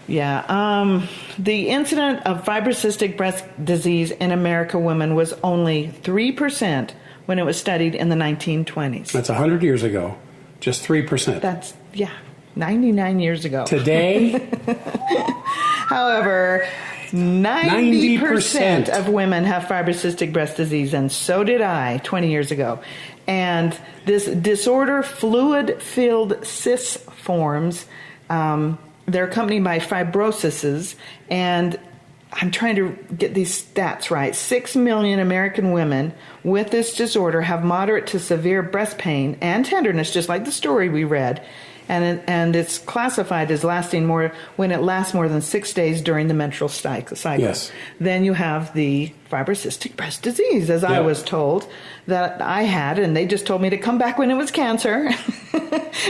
Yeah, the incidence of fibrocystic breast disease in American women was only 3% when it was studied in the 1920s. That's 100 years ago, just 3%. That's, 99 years ago. Today? However, 90% of women have fibrocystic breast disease, and so did I 20 years ago. And this disorder, fluid-filled cysts forms. They're accompanied by fibroses, and I'm trying to get these stats right. 6 million American women with this disorder have moderate to severe breast pain and tenderness, just like the story we read. And it's classified as lasting more when it lasts more than 6 days during the menstrual cycle. Yes. Then you have the fibrocystic breast disease, as I was told that I had, and they just told me to come back when it was cancer.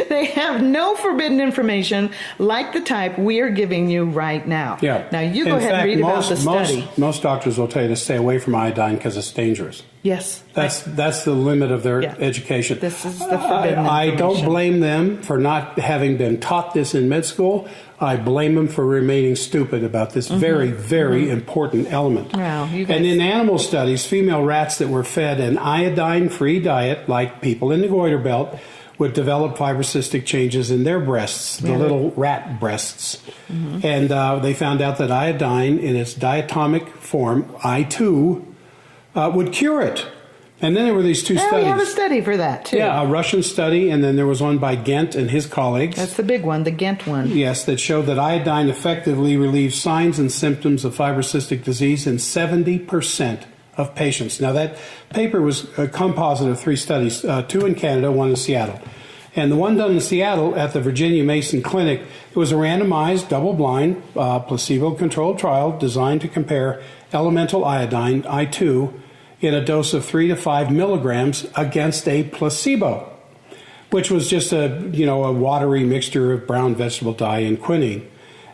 They have no forbidden information like the type we are giving you right now. Yeah. Now you go ahead and read about the study. Most doctors will tell you to stay away from iodine because it's dangerous. Yes. That's the limit of their education. This is the forbidden I don't information. blame them for not having been taught this in med school. I blame them for remaining stupid about this very, very important element. Wow, you guys. And in animal studies, female rats that were fed an iodine-free diet, like people in the goiter belt, would develop fibrocystic changes in their breasts, the little rat breasts. And they found out that iodine in its diatomic form, I2, would cure it. And then there were these two And studies. we have a study for that, too. Yeah, a Russian study, and then there was one by Ghent and his colleagues. That's the big one, the Ghent one. Yes, that showed that iodine effectively relieves signs and symptoms of fibrocystic disease in 70% of patients. Now, that paper was a composite of 3 studies, 2 in Canada, 1 in Seattle. And the one done in Seattle at the Virginia Mason Clinic, it was a randomized, double-blind, placebo-controlled trial designed to compare elemental iodine, I2, in a dose of 3 to 5 milligrams against a placebo, which was just a watery mixture of brown vegetable dye and quinine.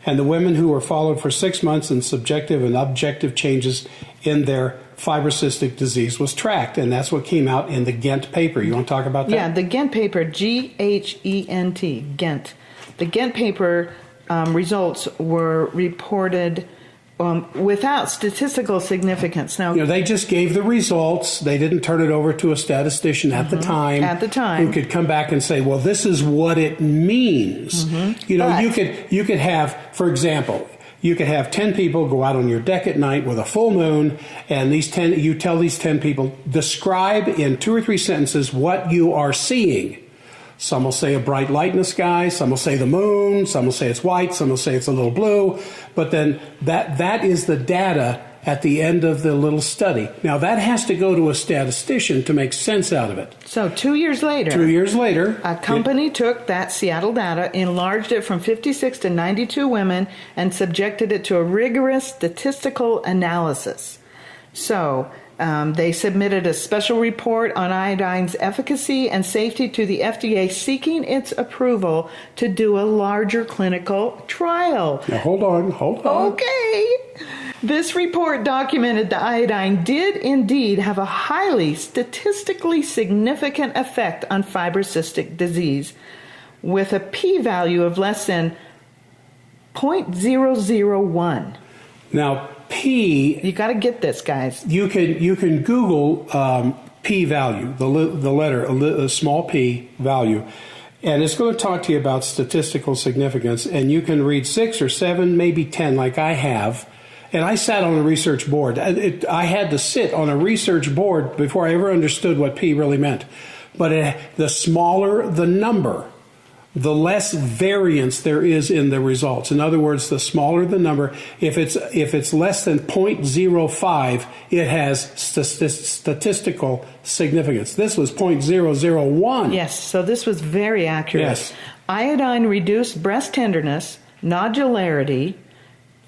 And the women who were followed for 6 months and subjective and objective changes in their fibrocystic disease was tracked, and that's what came out in the Ghent paper. You want to talk about that? Yeah, the Ghent paper, G-H-E-N-T, Ghent. The Ghent paper results were reported without statistical significance. Now, they just gave the results. They didn't turn it over to a statistician at the time. At the time, who could come back and say, "Well, this is what it means." You could have, for example, you could have 10 people go out on your deck at night with a full moon, and you tell these 10 people, describe in 2 or 3 sentences what you are seeing. Some will say a bright light in the sky, some will say the moon, some will say it's white, some will say it's a little blue, but then that is the data at the end of the little study. Now, that has to go to a statistician to make sense out of it. So 2 years later, a company took that Seattle data, enlarged it from 56 to 92 women, and subjected it to a rigorous statistical analysis. So they submitted a special report on iodine's efficacy and safety to the FDA, seeking its approval to do a larger clinical trial. Now, hold on. Okay. This report documented the iodine did indeed have a highly statistically significant effect on fibrocystic disease, with a p-value of less than 0.001. Now, P. You got to get this, guys. You can Google p-value, the letter, a small p value, and it's going to talk to you about statistical significance. And you can read 6 or 7, maybe 10, like I have. And I sat on a research board. I had to sit on a research board before I ever understood what p really meant. But the smaller the number, the less variance there is in the results. In other words, the smaller the number, if it's less than 0.05, it has statistical significance. This was 0.001. Yes, so this was very accurate. Yes. Iodine reduced breast tenderness, nodularity,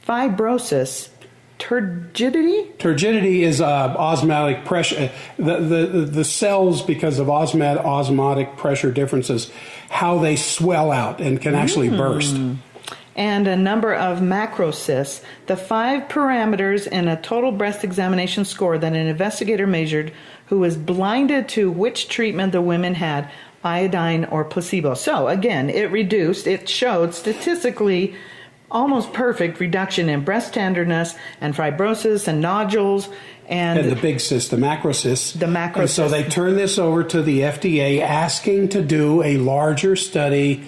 fibrosis, turgidity? Turgidity is osmotic pressure. The cells, because of osmotic pressure differences, how they swell out and can actually burst. And a number of macrocysts, the 5 parameters in a total breast examination score that an investigator measured, who was blinded to which treatment the women had, iodine or placebo. So again, it showed statistically almost perfect reduction in breast tenderness and fibrosis and nodules and the big cysts, the macrocysts. The macrocysts. And so they turned this over to the FDA, asking to do a larger study.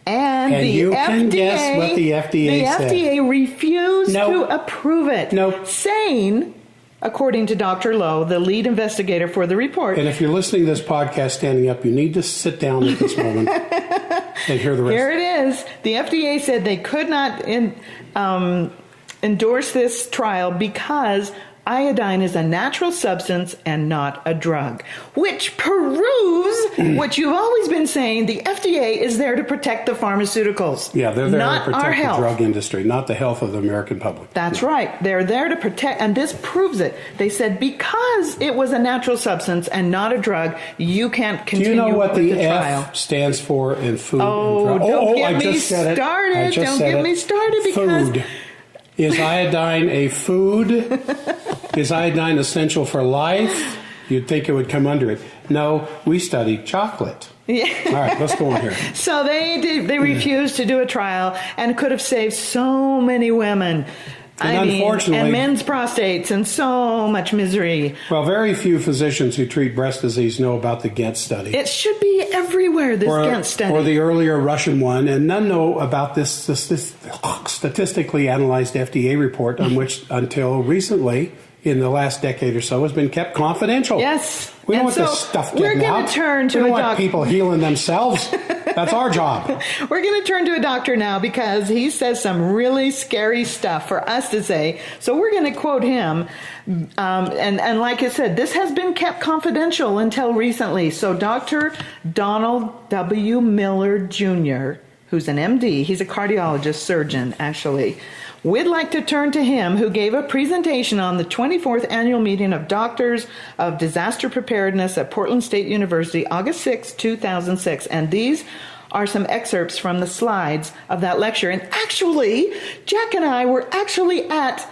And the you FDA, can guess what the FDA said. The FDA refused Nope. to approve it, Nope. saying, according to Dr. Lowe, the lead investigator for the report. And if you're listening to this podcast standing up, you need to sit down at this moment and hear the rest. Here it is. The FDA said they could not endorse this trial because iodine is a natural substance and not a drug, which proves what you've always been saying. The FDA is there to protect the pharmaceuticals. Yeah, they're there not to protect our the health. drug industry, not the health of the American public. That's right. They're there to protect, and this proves it. They said because it was a natural substance and not a drug, you can't continue Do you know what with the trial. F stands for in food Oh, and drug? don't get I me just said it. started. I just Don't said get it. me started because Food. Is iodine a food? Is iodine essential for life? You'd think it would come under it. No, we studied chocolate. Yeah. All right, let's go on here. So they refused to do a trial and could have saved so many women. Unfortunately, and men's prostates and so much misery. Well, very few physicians who treat breast disease know about the Ghent study. It should be everywhere, this Ghent study. Or the earlier Russian one, and none know about this statistically analyzed FDA report on which, until recently, in the last decade or so has been kept confidential. Yes. We don't And want this stuff getting we're out. going to turn to we don't a want doc- people healing themselves. That's our job. We're going to turn to a doctor now because he says some really scary stuff for us to say. So we're going to quote him. And like I said, this has been kept confidential until recently. So Dr. Donald W. Miller Jr., who's an MD, he's a cardiologist surgeon, actually. We'd like to turn to him, who gave a presentation on the 24th annual meeting of Doctors of Disaster Preparedness at Portland State University, August 6, 2006. And these are some excerpts from the slides of that lecture. And actually, Jack and I were actually at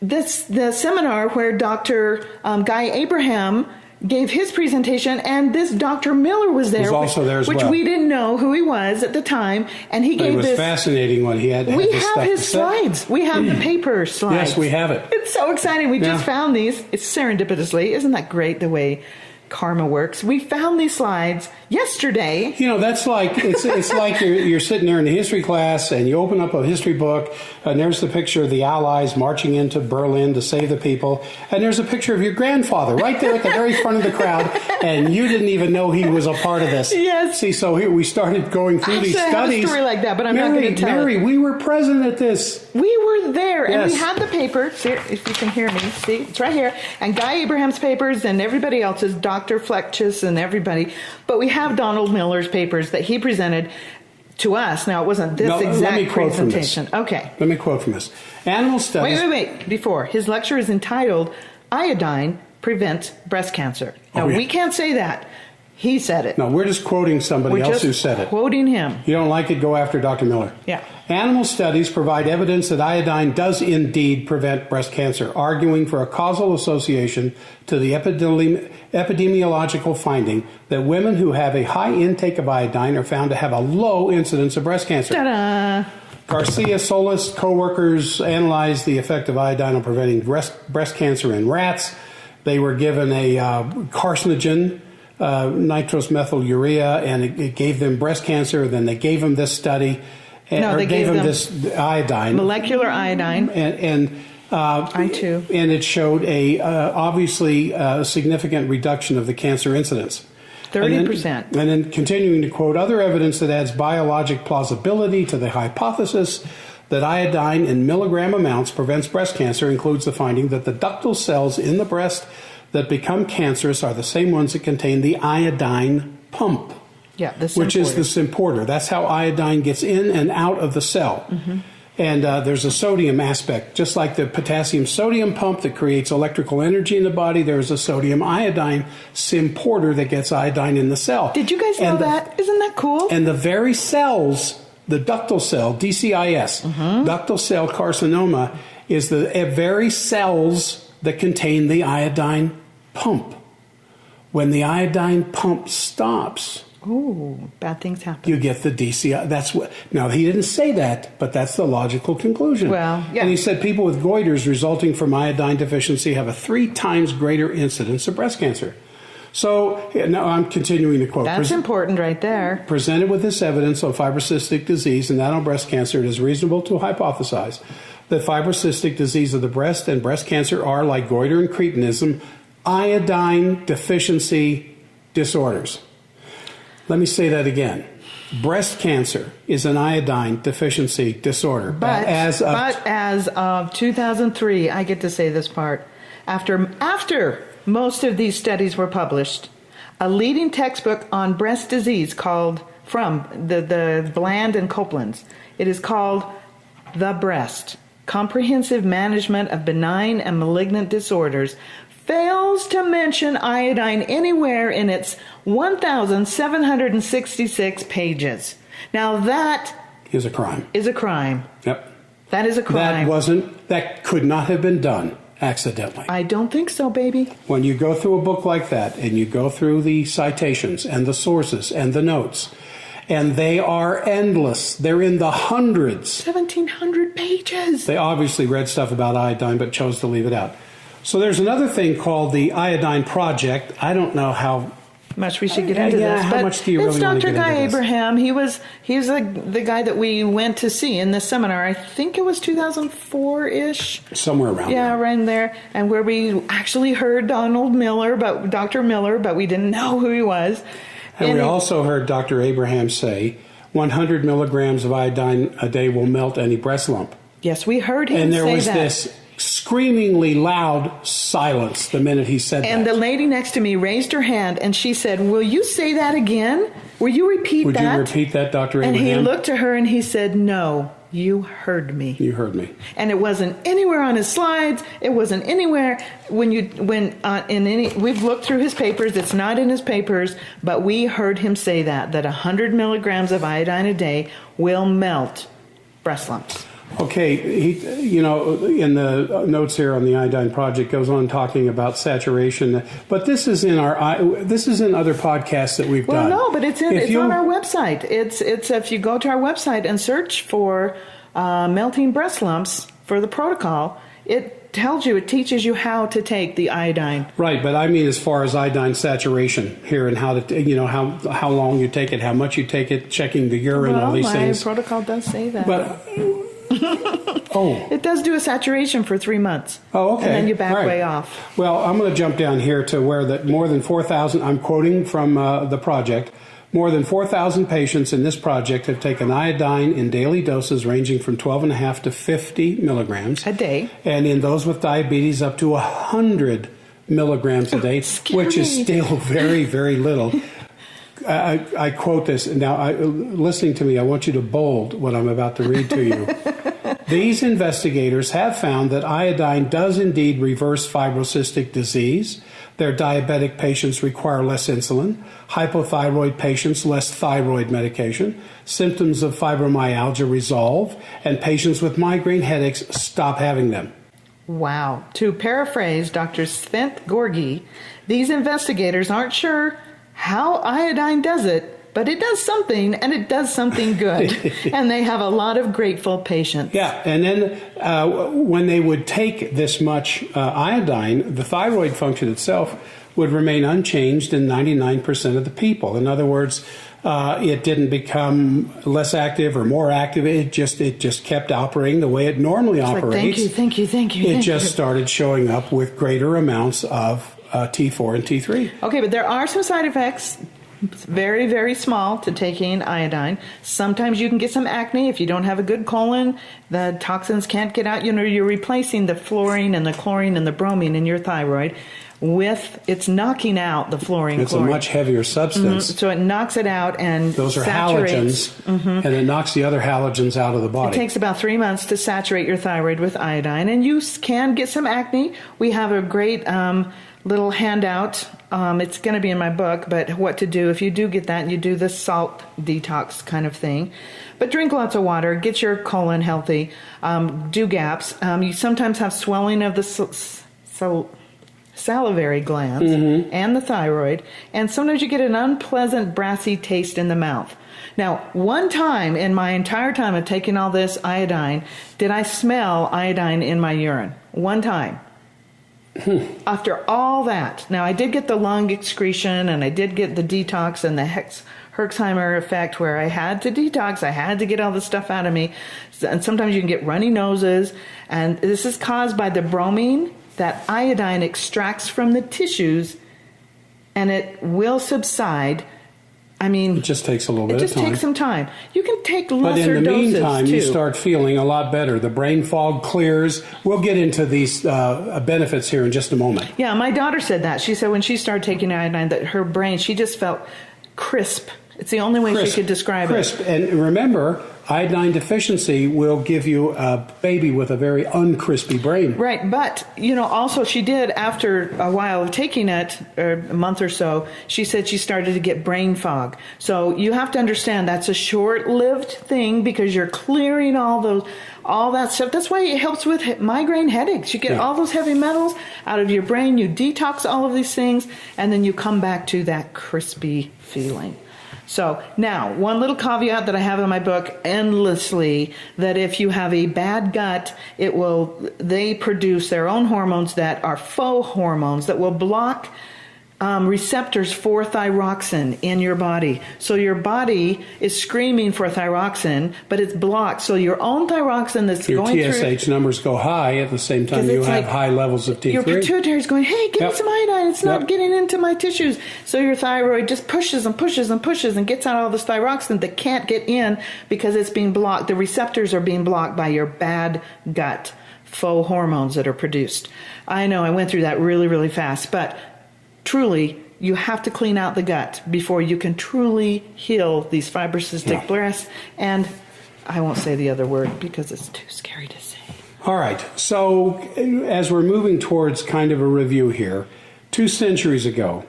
the seminar where Dr. Guy Abraham gave his presentation, and this Dr. Miller was there, also there as which well. we didn't know who he was at the time, and he But gave it was this. fascinating when he had. We this have stuff his to say. slides. We have the paper slides. Yes, we have it. It's so exciting. We just Yeah. found these. It's serendipitously. Isn't that great the way karma works? We found these slides yesterday. You know, that's like it's like you're sitting there in a history class and you open up a history book and there's the picture of the Allies marching into Berlin to save the people, and there's a picture of your grandfather right there at the very front of the crowd, and you didn't even know he was a part of this. Yes. See, so here we started going through these Actually, I have a studies. story like that, but I'm not going to tell Mary, it. we were present at this. We were there, and we Yes. had the paper. See, if you can hear me, see, it's right here. And Guy Abraham's papers and everybody else's, Dr. Fletchus and everybody. But we have Donald Miller's papers that he presented to us. Now, it wasn't this No, let exact me quote from this. presentation. Okay. Let me quote from this. Animal studies. Wait. Before. His lecture is entitled, Iodine Prevents Breast Cancer. Now, Oh, yeah. we can't say that. He said it. No, we're just quoting somebody We're else just who said it. quoting him. You don't like it, go after Dr. Miller. Yeah. Animal studies provide evidence that iodine does indeed prevent breast cancer, arguing for a causal association to the epidemiological finding that women who have a high intake of iodine are found to have a low incidence of breast cancer. Ta-da! Garcia Solis co-workers analyzed the effect of iodine on preventing breast cancer in rats. They were given a carcinogen, nitrous methylurea, and it gave them breast cancer. Then they gave them this study. No, they gave them this iodine. Molecular iodine. I2. And it showed obviously a significant reduction of the cancer incidence. 30%. And then continuing to quote, other evidence that adds biologic plausibility to the hypothesis that iodine in milligram amounts prevents breast cancer includes the finding that the ductal cells in the breast that become cancerous are the same ones that contain the iodine pump. Yeah, which is the symporter. That's how iodine gets in and out of the cell. Mm-hmm. And there's a sodium aspect. Just like the potassium-sodium pump that creates electrical energy in the body, there's a sodium-iodine symporter that gets iodine in the cell. Did you guys know that? Isn't that cool? And the very cells, the ductal cell, DCIS, ductal cell carcinoma, is the very cells that contain the iodine pump. When the iodine pump stops, oh, bad things happen. you get the DCI. That's what. Now he didn't say that, but that's the logical conclusion. Well, yeah. And he said people with goiters resulting from iodine deficiency have a 3 times greater incidence of breast cancer. So now I'm continuing to quote. That's important right there. Presented with this evidence of fibrocystic disease and not on breast cancer, it is reasonable to hypothesize that fibrocystic disease of the breast and breast cancer are, like goiter and cretinism, iodine deficiency disorders. Let me say that again. Breast cancer is an iodine deficiency disorder. But as of 2003, I get to say this part, after most of these studies were published, a leading textbook on breast disease from the Bland and Copelands, it is called The Breast, Comprehensive Management of Benign and Malignant Disorders, fails to mention iodine anywhere in its 1,766 pages. Now that is a crime. Is a crime. Yep. That is a crime. That could not have been done accidentally. I don't think so, baby. When you go through a book like that and you go through the citations and the sources and the notes, and they are endless. They're in the hundreds. 1,700 pages. They obviously read stuff about iodine but chose to leave it out. So there's another thing called the Iodine Project. I don't know how much we should get into yeah, this. how But much do you really it's want to Dr. get Guy into this? Abraham. He's the guy that we went to see in this seminar. I think it was 2004-ish. Somewhere around Yeah, there. around there. And where we actually heard Dr. Miller, but we didn't know who he was. And we also heard Dr. Abraham say 100 milligrams of iodine a day will melt any breast lump. Yes, we heard him say that. And there was this screamingly loud silence the minute he said And that. the lady next to me raised her hand and she said, "Will you say that again? Will you repeat Would that?" you repeat that, Dr. And Abraham? he looked at her and he said, "No, you heard me." You heard me. And it wasn't anywhere on his slides. It wasn't anywhere we've looked through his papers. It's not in his papers, but we heard him say that 100 milligrams of iodine a day will melt breast lumps. Okay, he, in the notes here on the Iodine Project goes on talking about saturation, but this is in other podcasts that we've done. Well, no, but it's on our website. It's if you go to our website and search for melting breast lumps for the protocol, it teaches you how to take the iodine. Right, but I mean as far as iodine saturation here and how to, how long you take it, how much you take it, checking the urine, all these things. My protocol does say that. But it does do a saturation for 3 months. Oh, okay. And then you back Right. way off. Well, I'm going to jump down here to where that more than 4,000, I'm quoting from the project, more than 4,000 patients in this project have taken iodine in daily doses ranging from 12.5 to 50 milligrams A day. And in those with diabetes, up to 100 milligrams a day, which is still very, very little. I quote this. Now, listening to me, I want you to bold what I'm about to read to you. These investigators have found that iodine does indeed reverse fibrocystic disease. Their diabetic patients require less insulin. Hypothyroid patients, less thyroid medication. Symptoms of fibromyalgia resolve. And patients with migraine headaches stop having them. Wow. To paraphrase Dr. Svent Gorgi, these investigators aren't sure how iodine does it, but it does something, and it does something good. And they have a lot of grateful patients. Yeah, and then when they would take this much iodine, the thyroid function itself would remain unchanged in 99% of the people. In other words, it didn't become less active or more active. It just kept operating the way it normally operates. Like, thank you. It just started showing up with greater amounts of T4 and T3. Okay, but there are some side effects. It's very, very small to taking iodine. Sometimes you can get some acne if you don't have a good colon. The toxins can't get out. You're replacing the fluorine and the chlorine and the bromine in your thyroid it's knocking out the fluorine. It's chlorine. a much heavier substance. So it knocks it out and those are saturates. halogens, and it knocks the other halogens out of the body. It takes about 3 months to saturate your thyroid with iodine, and you can get some acne. We have a great little handout. It's going to be in my book, but what to do if you do get that, and you do the salt detox kind of thing. But drink lots of water, get your colon healthy, do gaps. You sometimes have swelling of the salivary glands and the thyroid, and sometimes you get an unpleasant brassy taste in the mouth. Now, one time in my entire time of taking all this iodine, did I smell iodine in my urine. One time. After all that. Now, I did get the lung excretion, and I did get the detox and the Herxheimer effect where I had to detox. I had to get all the stuff out of me. And sometimes you can get runny noses, and this is caused by the bromine that iodine extracts from the tissues, and it will subside. I mean, it just takes a little bit of time. It just takes some time. You can take lesser doses. But in the meantime, too. You start feeling a lot better. The brain fog clears. We'll get into these benefits here in just a moment. Yeah, my daughter said that. She said when she started taking iodine that her brain, she just felt crisp. It's the only way she could describe crisp. it. And remember, iodine deficiency will give you a baby with a very uncrispy brain. Right, but, also she did, after a while of taking it, or a month or so, she said she started to get brain fog. So you have to understand that's a short-lived thing because you're clearing all that stuff. That's why it helps with migraine headaches. You get all those heavy metals out of your brain, you detox all of these things, and then you come back to that crispy feeling. So now, one little caveat that I have in my book endlessly, that if you have a bad gut, they produce their own hormones that are faux hormones that will block receptors for thyroxine in your body. So your body is screaming for thyroxine, but it's blocked. So your own thyroxine that's your going through... Your TSH numbers go high at the same time you have high levels of T3. Your pituitary is going, hey, give me some iodine. It's not getting into my tissues. So your thyroid just pushes and pushes and pushes and gets out all this thyroxine that can't get in because it's being blocked. The receptors are being blocked by your bad gut, faux hormones that are produced. I know I went through that really, really fast, but truly, you have to clean out the gut before you can truly heal these fibrocystic breasts. And I won't say the other word because it's too scary to say. All right. So as we're moving towards kind of a review here, 2 centuries ago,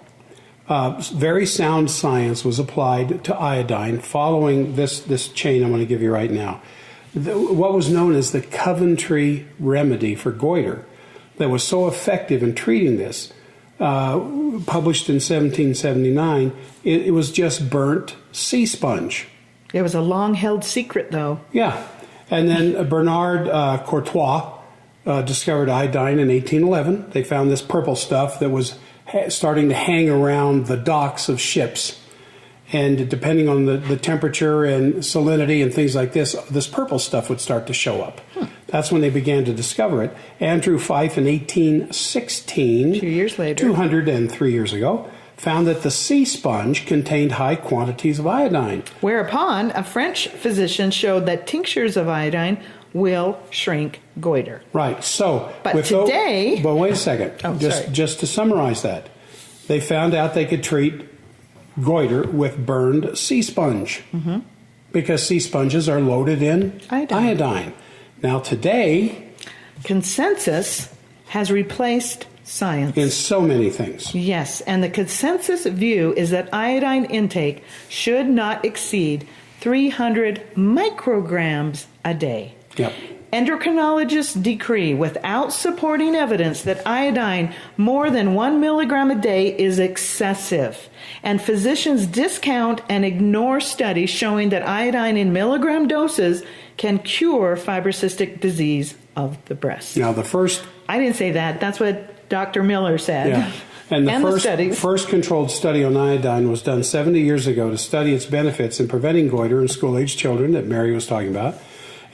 very sound science was applied to iodine following this chain I'm going to give you right now. What was known as the Coventry remedy for goiter that was so effective in treating this, published in 1779, it was just burnt sea sponge. It was a long-held secret, though. Yeah. And then Bernard Courtois discovered iodine in 1811. They found this purple stuff that was starting to hang around the docks of ships. And depending on the temperature and salinity and things like this purple stuff would start to show up. That's when they began to discover it. Andrew Fyfe in 1816, 2 years later, 203 years ago, found that the sea sponge contained high quantities of iodine. Whereupon a French physician showed that tinctures of iodine will shrink goiter. Right. So, but today... But wait a second. Just to summarize that, they found out they could treat goiter with burned sea sponge because sea sponges are loaded in iodine. Now today, consensus has replaced science in so many things. Yes, and the consensus view is that iodine intake should not exceed 300 micrograms a day. Yep. Endocrinologists decree without supporting evidence that iodine more than 1 milligram a day is excessive. And physicians discount and ignore studies showing that iodine in milligram doses can cure fibrocystic disease of the breast. Now, the first... I didn't say that. That's what Dr. Miller said. Yeah. And the first controlled study on iodine was done 70 years ago to study its benefits in preventing goiter in school-age children that Mary was talking about.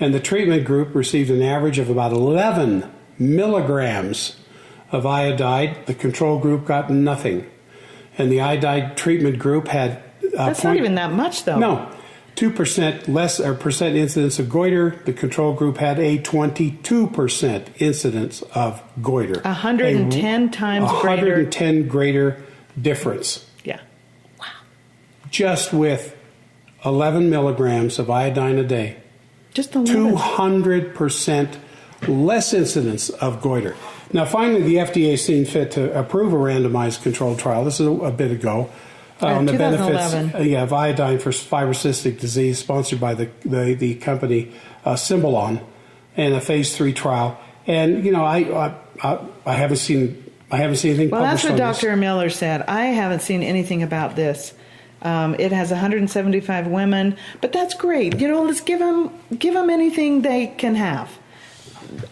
And the treatment group received an average of about 11 milligrams of iodide. The control group got nothing. And the iodide treatment group had... That's not even that much, though. No. 2% less or percent incidence of goiter. The control group had a 22% incidence of goiter. 110 times greater. 110 greater difference. Yeah. Wow. Just with 11 milligrams of iodine a day. Just 11. 200% less incidence of goiter. Now, finally, the FDA seen fit to approve a randomized controlled trial. This is a bit ago. On the benefits of iodine for fibrocystic disease, sponsored by the company Symbolon, and a phase 3 trial. And I haven't seen anything. Well, that's published what on Dr. Miller said. I haven't seen anything about this. It has 175 women, but that's great. Let's give them anything they can have.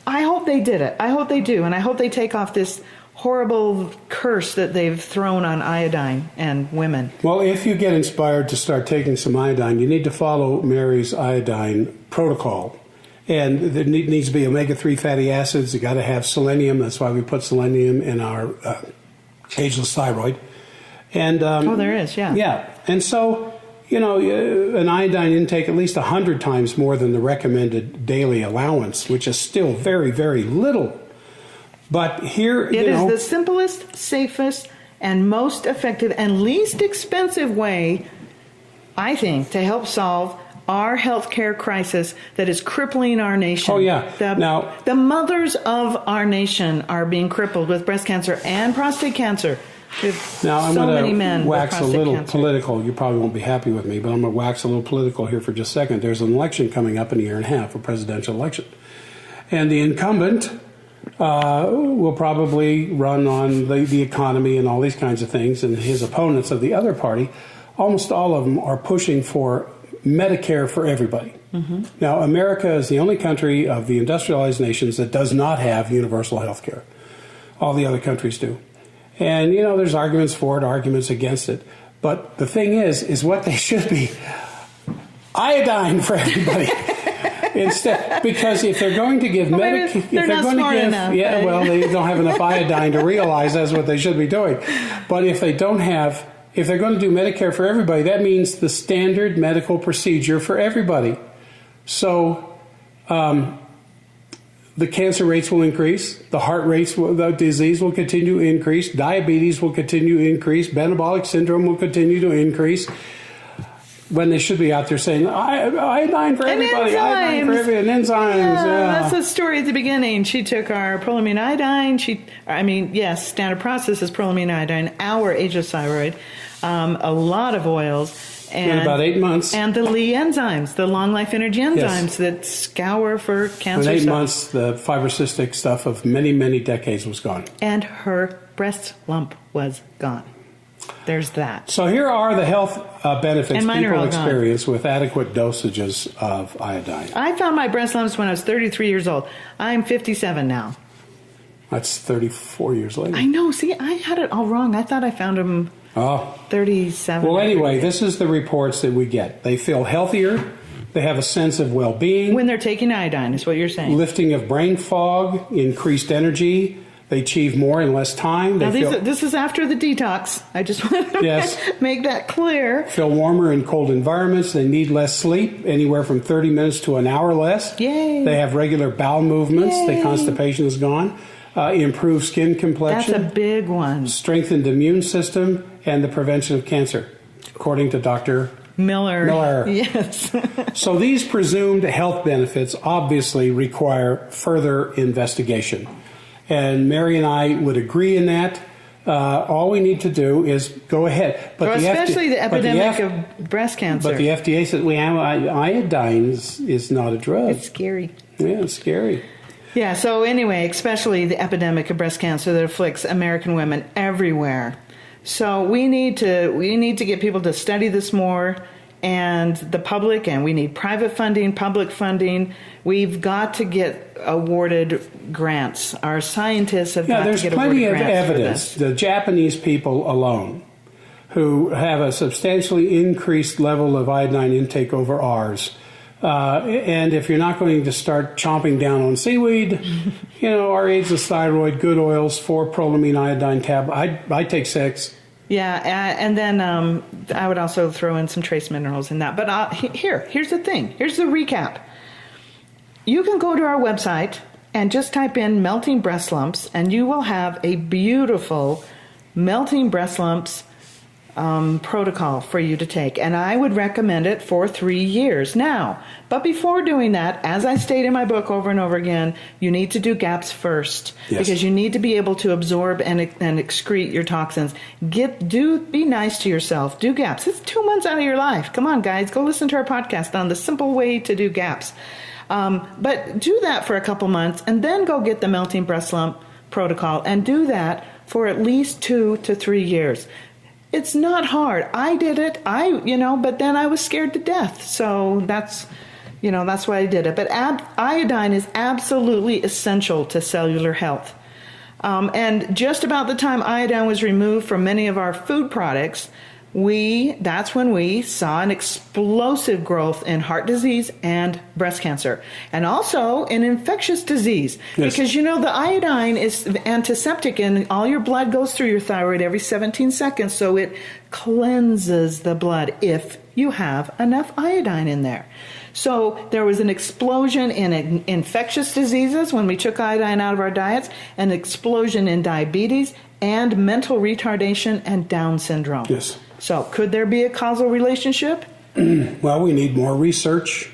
I hope they did it. I hope they do, and I hope they take off this horrible curse that they've thrown on iodine and women. Well, if you get inspired to start taking some iodine, you need to follow Mary's iodine protocol. And there needs to be omega-3 fatty acids. You got to have selenium. That's why we put selenium in our ageless thyroid. And there is, yeah. Yeah. And so, an iodine intake at least 100 times more than the recommended daily allowance, which is still very, very little. But here, it is the simplest, safest, and most effective and least expensive way, I think, to help solve our healthcare crisis that is crippling our nation. Oh, yeah. The mothers of our nation are being crippled with breast cancer and prostate cancer. Now, I'm going to wax a little cancer. political. You probably won't be happy with me, but I'm going to wax a little political here for just a second. There's an election coming up in a year and a half, a presidential election. And the incumbent will probably run on the economy and all these kinds of things. And his opponents of the other party, almost all of them are pushing for Medicare for everybody. Mm-hmm. Now, America is the only country of the industrialized nations that does not have universal health care. All the other countries do. And, there's arguments for it, arguments against it. But the thing is what they should be iodine for everybody. Instead, because if they're going to give medication, they don't have enough iodine to realize that's what they should be doing. But if they're going to do Medicare for everybody, that means the standard medical procedure for everybody. So, the cancer rates will increase, the heart rates, the disease will continue to increase, diabetes will continue to increase, metabolic syndrome will continue to increase. When they should be out there saying, iodine for everybody, iodine for everybody, and enzymes. Yeah, that's the story at the beginning. She took our prolamine iodine. Standard process is prolamine iodine, our aegis-thyroid, a lot of oils. In about 8 months. And the Lee enzymes, the long life energy enzymes that scour for cancer. In 8 months, the fibrocystic stuff of many, many decades was gone. And her breast lump was gone. There's that. So here are the health benefits people experience gone. with adequate dosages of iodine. I found my breast lumps when I was 33 years old. I'm 57 now. That's 34 years later. I know. See, I had it all wrong. I thought I found them 37. Well, anyway, this is the reports that we get. They feel healthier. They have a sense of well-being. When they're taking iodine, is what you're saying. Lifting of brain fog, increased energy. They achieve more in less time. This is after the detox. I just want to make that clear. Feel warmer in cold environments. They need less sleep, anywhere from 30 minutes to an hour less. Yay. They have regular bowel movements. Yay. The constipation is gone. Improved skin complexion. That's a big one. Strengthened immune system and the prevention of cancer, according to Dr. Miller. Yes. So these presumed health benefits obviously require further investigation. And Mary and I would agree in that. All we need to do is go ahead. But especially the epidemic of breast cancer. But the FDA said iodine is not a drug. It's scary. Yeah, it's scary. Yeah, so anyway, especially the epidemic of breast cancer that afflicts American women everywhere. So we need to get people to study this more, and the public, and we need private funding, public funding. We've got to get awarded grants. Our scientists have got to get awarded grants. There's plenty of evidence. The Japanese people alone, who have a substantially increased level of iodine intake over ours. And if you're not going to start chomping down on seaweed, our aegis-thyroid, good oils, 4 prolamine iodine tablets. I take 6. Yeah, and then I would also throw in some trace minerals in that. But here's the thing. Here's the recap. You can go to our website and just type in melting breast lumps, and you will have a beautiful melting breast lumps protocol for you to take. And I would recommend it for 3 years. Now, but before doing that, as I state in my book over and over again, you need to do GAPS first. Yes. Because you need to be able to absorb and excrete your toxins. Be nice to yourself. Do GAPS. It's 2 months out of your life. Come on, guys. Go listen to our podcast on the simple way to do GAPS. But do that for a couple months and then go get the melting breast lump protocol and do that for at least 2 to 3 years. It's not hard. I did it. But then I was scared to death. So that's why I did it. But iodine is absolutely essential to cellular health. And just about the time iodine was removed from many of our food products, that's when we saw an explosive growth in heart disease and breast cancer, and also in infectious disease. Yes. Because the iodine is antiseptic, and all your blood goes through your thyroid every 17 seconds, so it cleanses the blood if you have enough iodine in there. So there was an explosion in infectious diseases when we took iodine out of our diets, an explosion in diabetes and mental retardation and Down syndrome. Yes. So could there be a causal relationship? Well, we need more research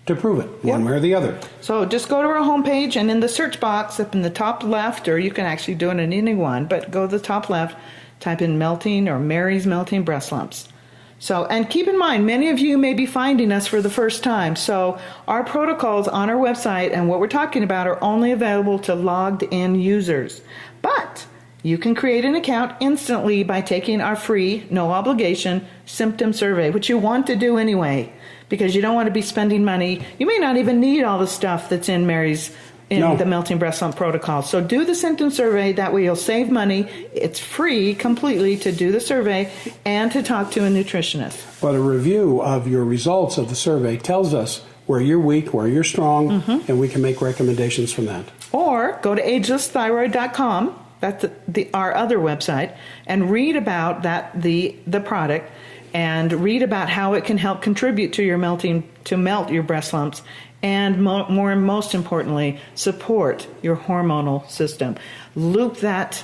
to prove it, one way or the other. So just go to our homepage, and in the search box up in the top left, or you can actually do it in any one, but go to the top left, type in melting or Mary's melting breast lumps. So, and keep in mind, many of you may be finding us for the first time. So our protocols on our website and what we're talking about are only available to logged in users. But you can create an account instantly by taking our free, no obligation symptom survey, which you want to do anyway, because you don't want to be spending money. You may not even need all the stuff that's in Mary's in the Melting Breast Lump Protocol. So do the symptom survey. That way you'll save money. It's free completely to do the survey and to talk to a nutritionist. But a review of your results of the survey tells us where you're weak, where you're strong, and we can make recommendations from that. Or go to agelessthyroid.com, that's our other website, and read about the product and read about how it can help contribute to melt your breast lumps, and most importantly, support your hormonal system. Loop that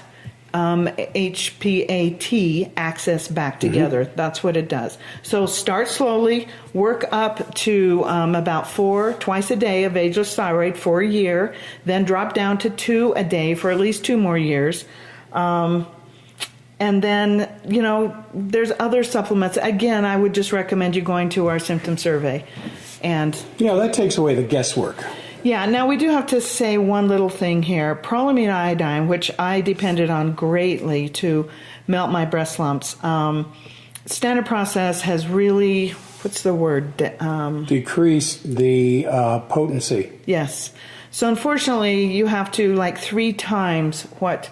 HPAT axis back together. That's what it does. So start slowly, work up to about 4 twice a day of ageless thyroid for a year, then drop down to 2 a day for at least 2 more years. And then, there's other supplements. Again, I would just recommend you going to our symptom survey. And yeah, that takes away the guesswork. Yeah, now we do have to say one little thing here. Prolamine iodine, which I depended on greatly to melt my breast lumps, standard process has really, what's the word? Decreased the potency. Yes. So unfortunately, you have to 3 times what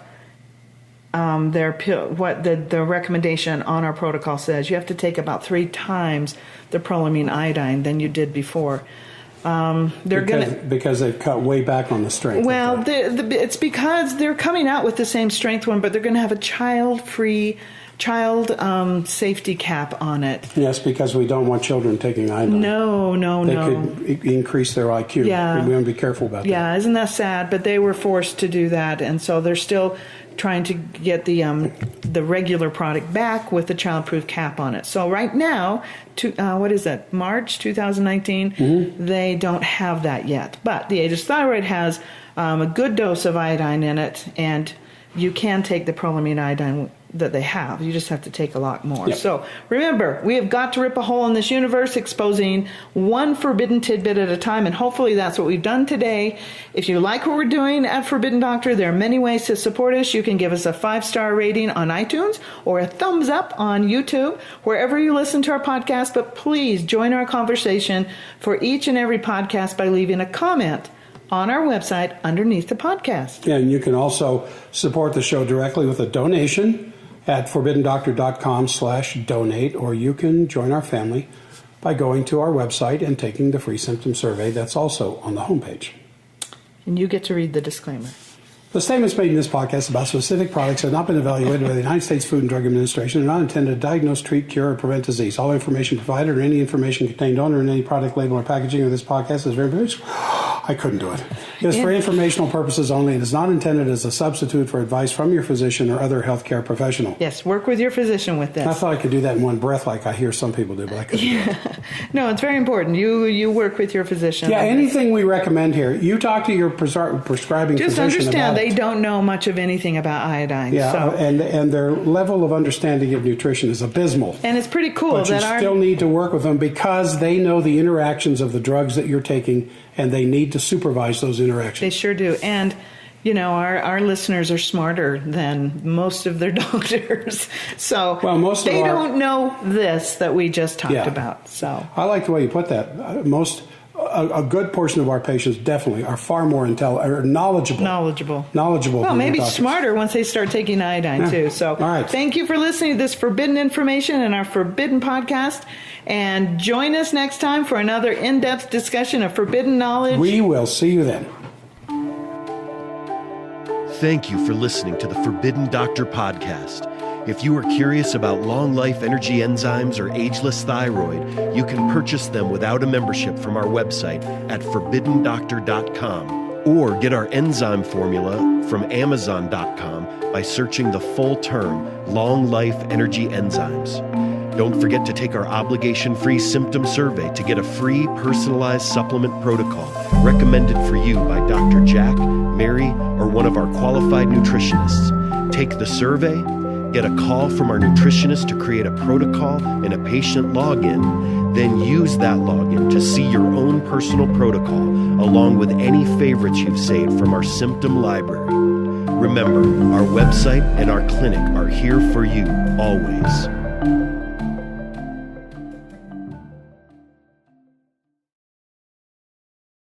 the recommendation on our protocol says. You have to take about 3 times the prolamine iodine than you did before. Because they've cut way back on the strength. Well, it's because they're coming out with the same strength one, but they're going to have a child-free safety cap on it. Yes, because we don't want children taking iodine. No. They could increase their IQ. Yeah. We want to be careful about that. Yeah, isn't that sad? But they were forced to do that, and so they're still trying to get the regular product back with the childproof cap on it. So right now, what is that, March 2019, they don't have that yet. But the Ageless Thyroid has a good dose of iodine in it, and you can take the prolamine iodine that they have. You just have to take a lot more. Yep. So remember, we have got to rip a hole in this universe, exposing one forbidden tidbit at a time, and hopefully that's what we've done today. If you like what we're doing at Forbidden Doctor, there are many ways to support us. You can give us a 5-star rating on iTunes or a thumbs up on YouTube, wherever you listen to our podcast. But please join our conversation for each and every podcast by leaving a comment on our website underneath the podcast. Yeah, and you can also support the show directly with a donation at forbiddendoctor.com/donate, or you can join our family by going to our website and taking the free symptom survey. That's also on the homepage. And you get to read the disclaimer. The statements made in this podcast about specific products have not been evaluated by the United States Food and Drug Administration and are not intended to diagnose, treat, cure, or prevent disease. All information provided or any information contained on or in any product label or packaging of this podcast is very much... I couldn't do it. It is for informational purposes only and is not intended as a substitute for advice from your physician or other healthcare professional. Yes, work with your physician with this. I thought I could do that in one breath like I hear some people do, but I couldn't do it. No, it's very important. You work with your physician. Yeah, anything we recommend here, you talk to your prescribing physician just understand about they it. don't know much of anything about iodine. Yeah, so. and their level of understanding of nutrition is abysmal. And it's pretty cool but that you still need to work with them because they know the interactions of the drugs that you're taking, and they need to supervise those interactions. They sure do. And, our listeners are smarter than most of their doctors. So they don't know this that we just talked about. So I like the way you put that. A good portion of our patients definitely are far more knowledgeable. Well, maybe smarter once they start taking iodine too. So Thank you for listening to this forbidden information and our forbidden podcast. And join us next time for another in-depth discussion of forbidden knowledge. We will see you then. Thank you for listening to the Forbidden Doctor podcast. If you are curious about long life energy enzymes or ageless thyroid, you can purchase them without a membership from our website at forbiddendoctor.com or get our enzyme formula from amazon.com by searching the full term Long Life Energy Enzymes. Don't forget to take our obligation-free symptom survey to get a free personalized supplement protocol recommended for you by Dr. Jack, Mary, or one of our qualified nutritionists. Take the survey, get a call from our nutritionist to create a protocol and a patient login, then use that login to see your own personal protocol along with any favorites you've saved from our symptom library. Remember, our website and our clinic are here for you always.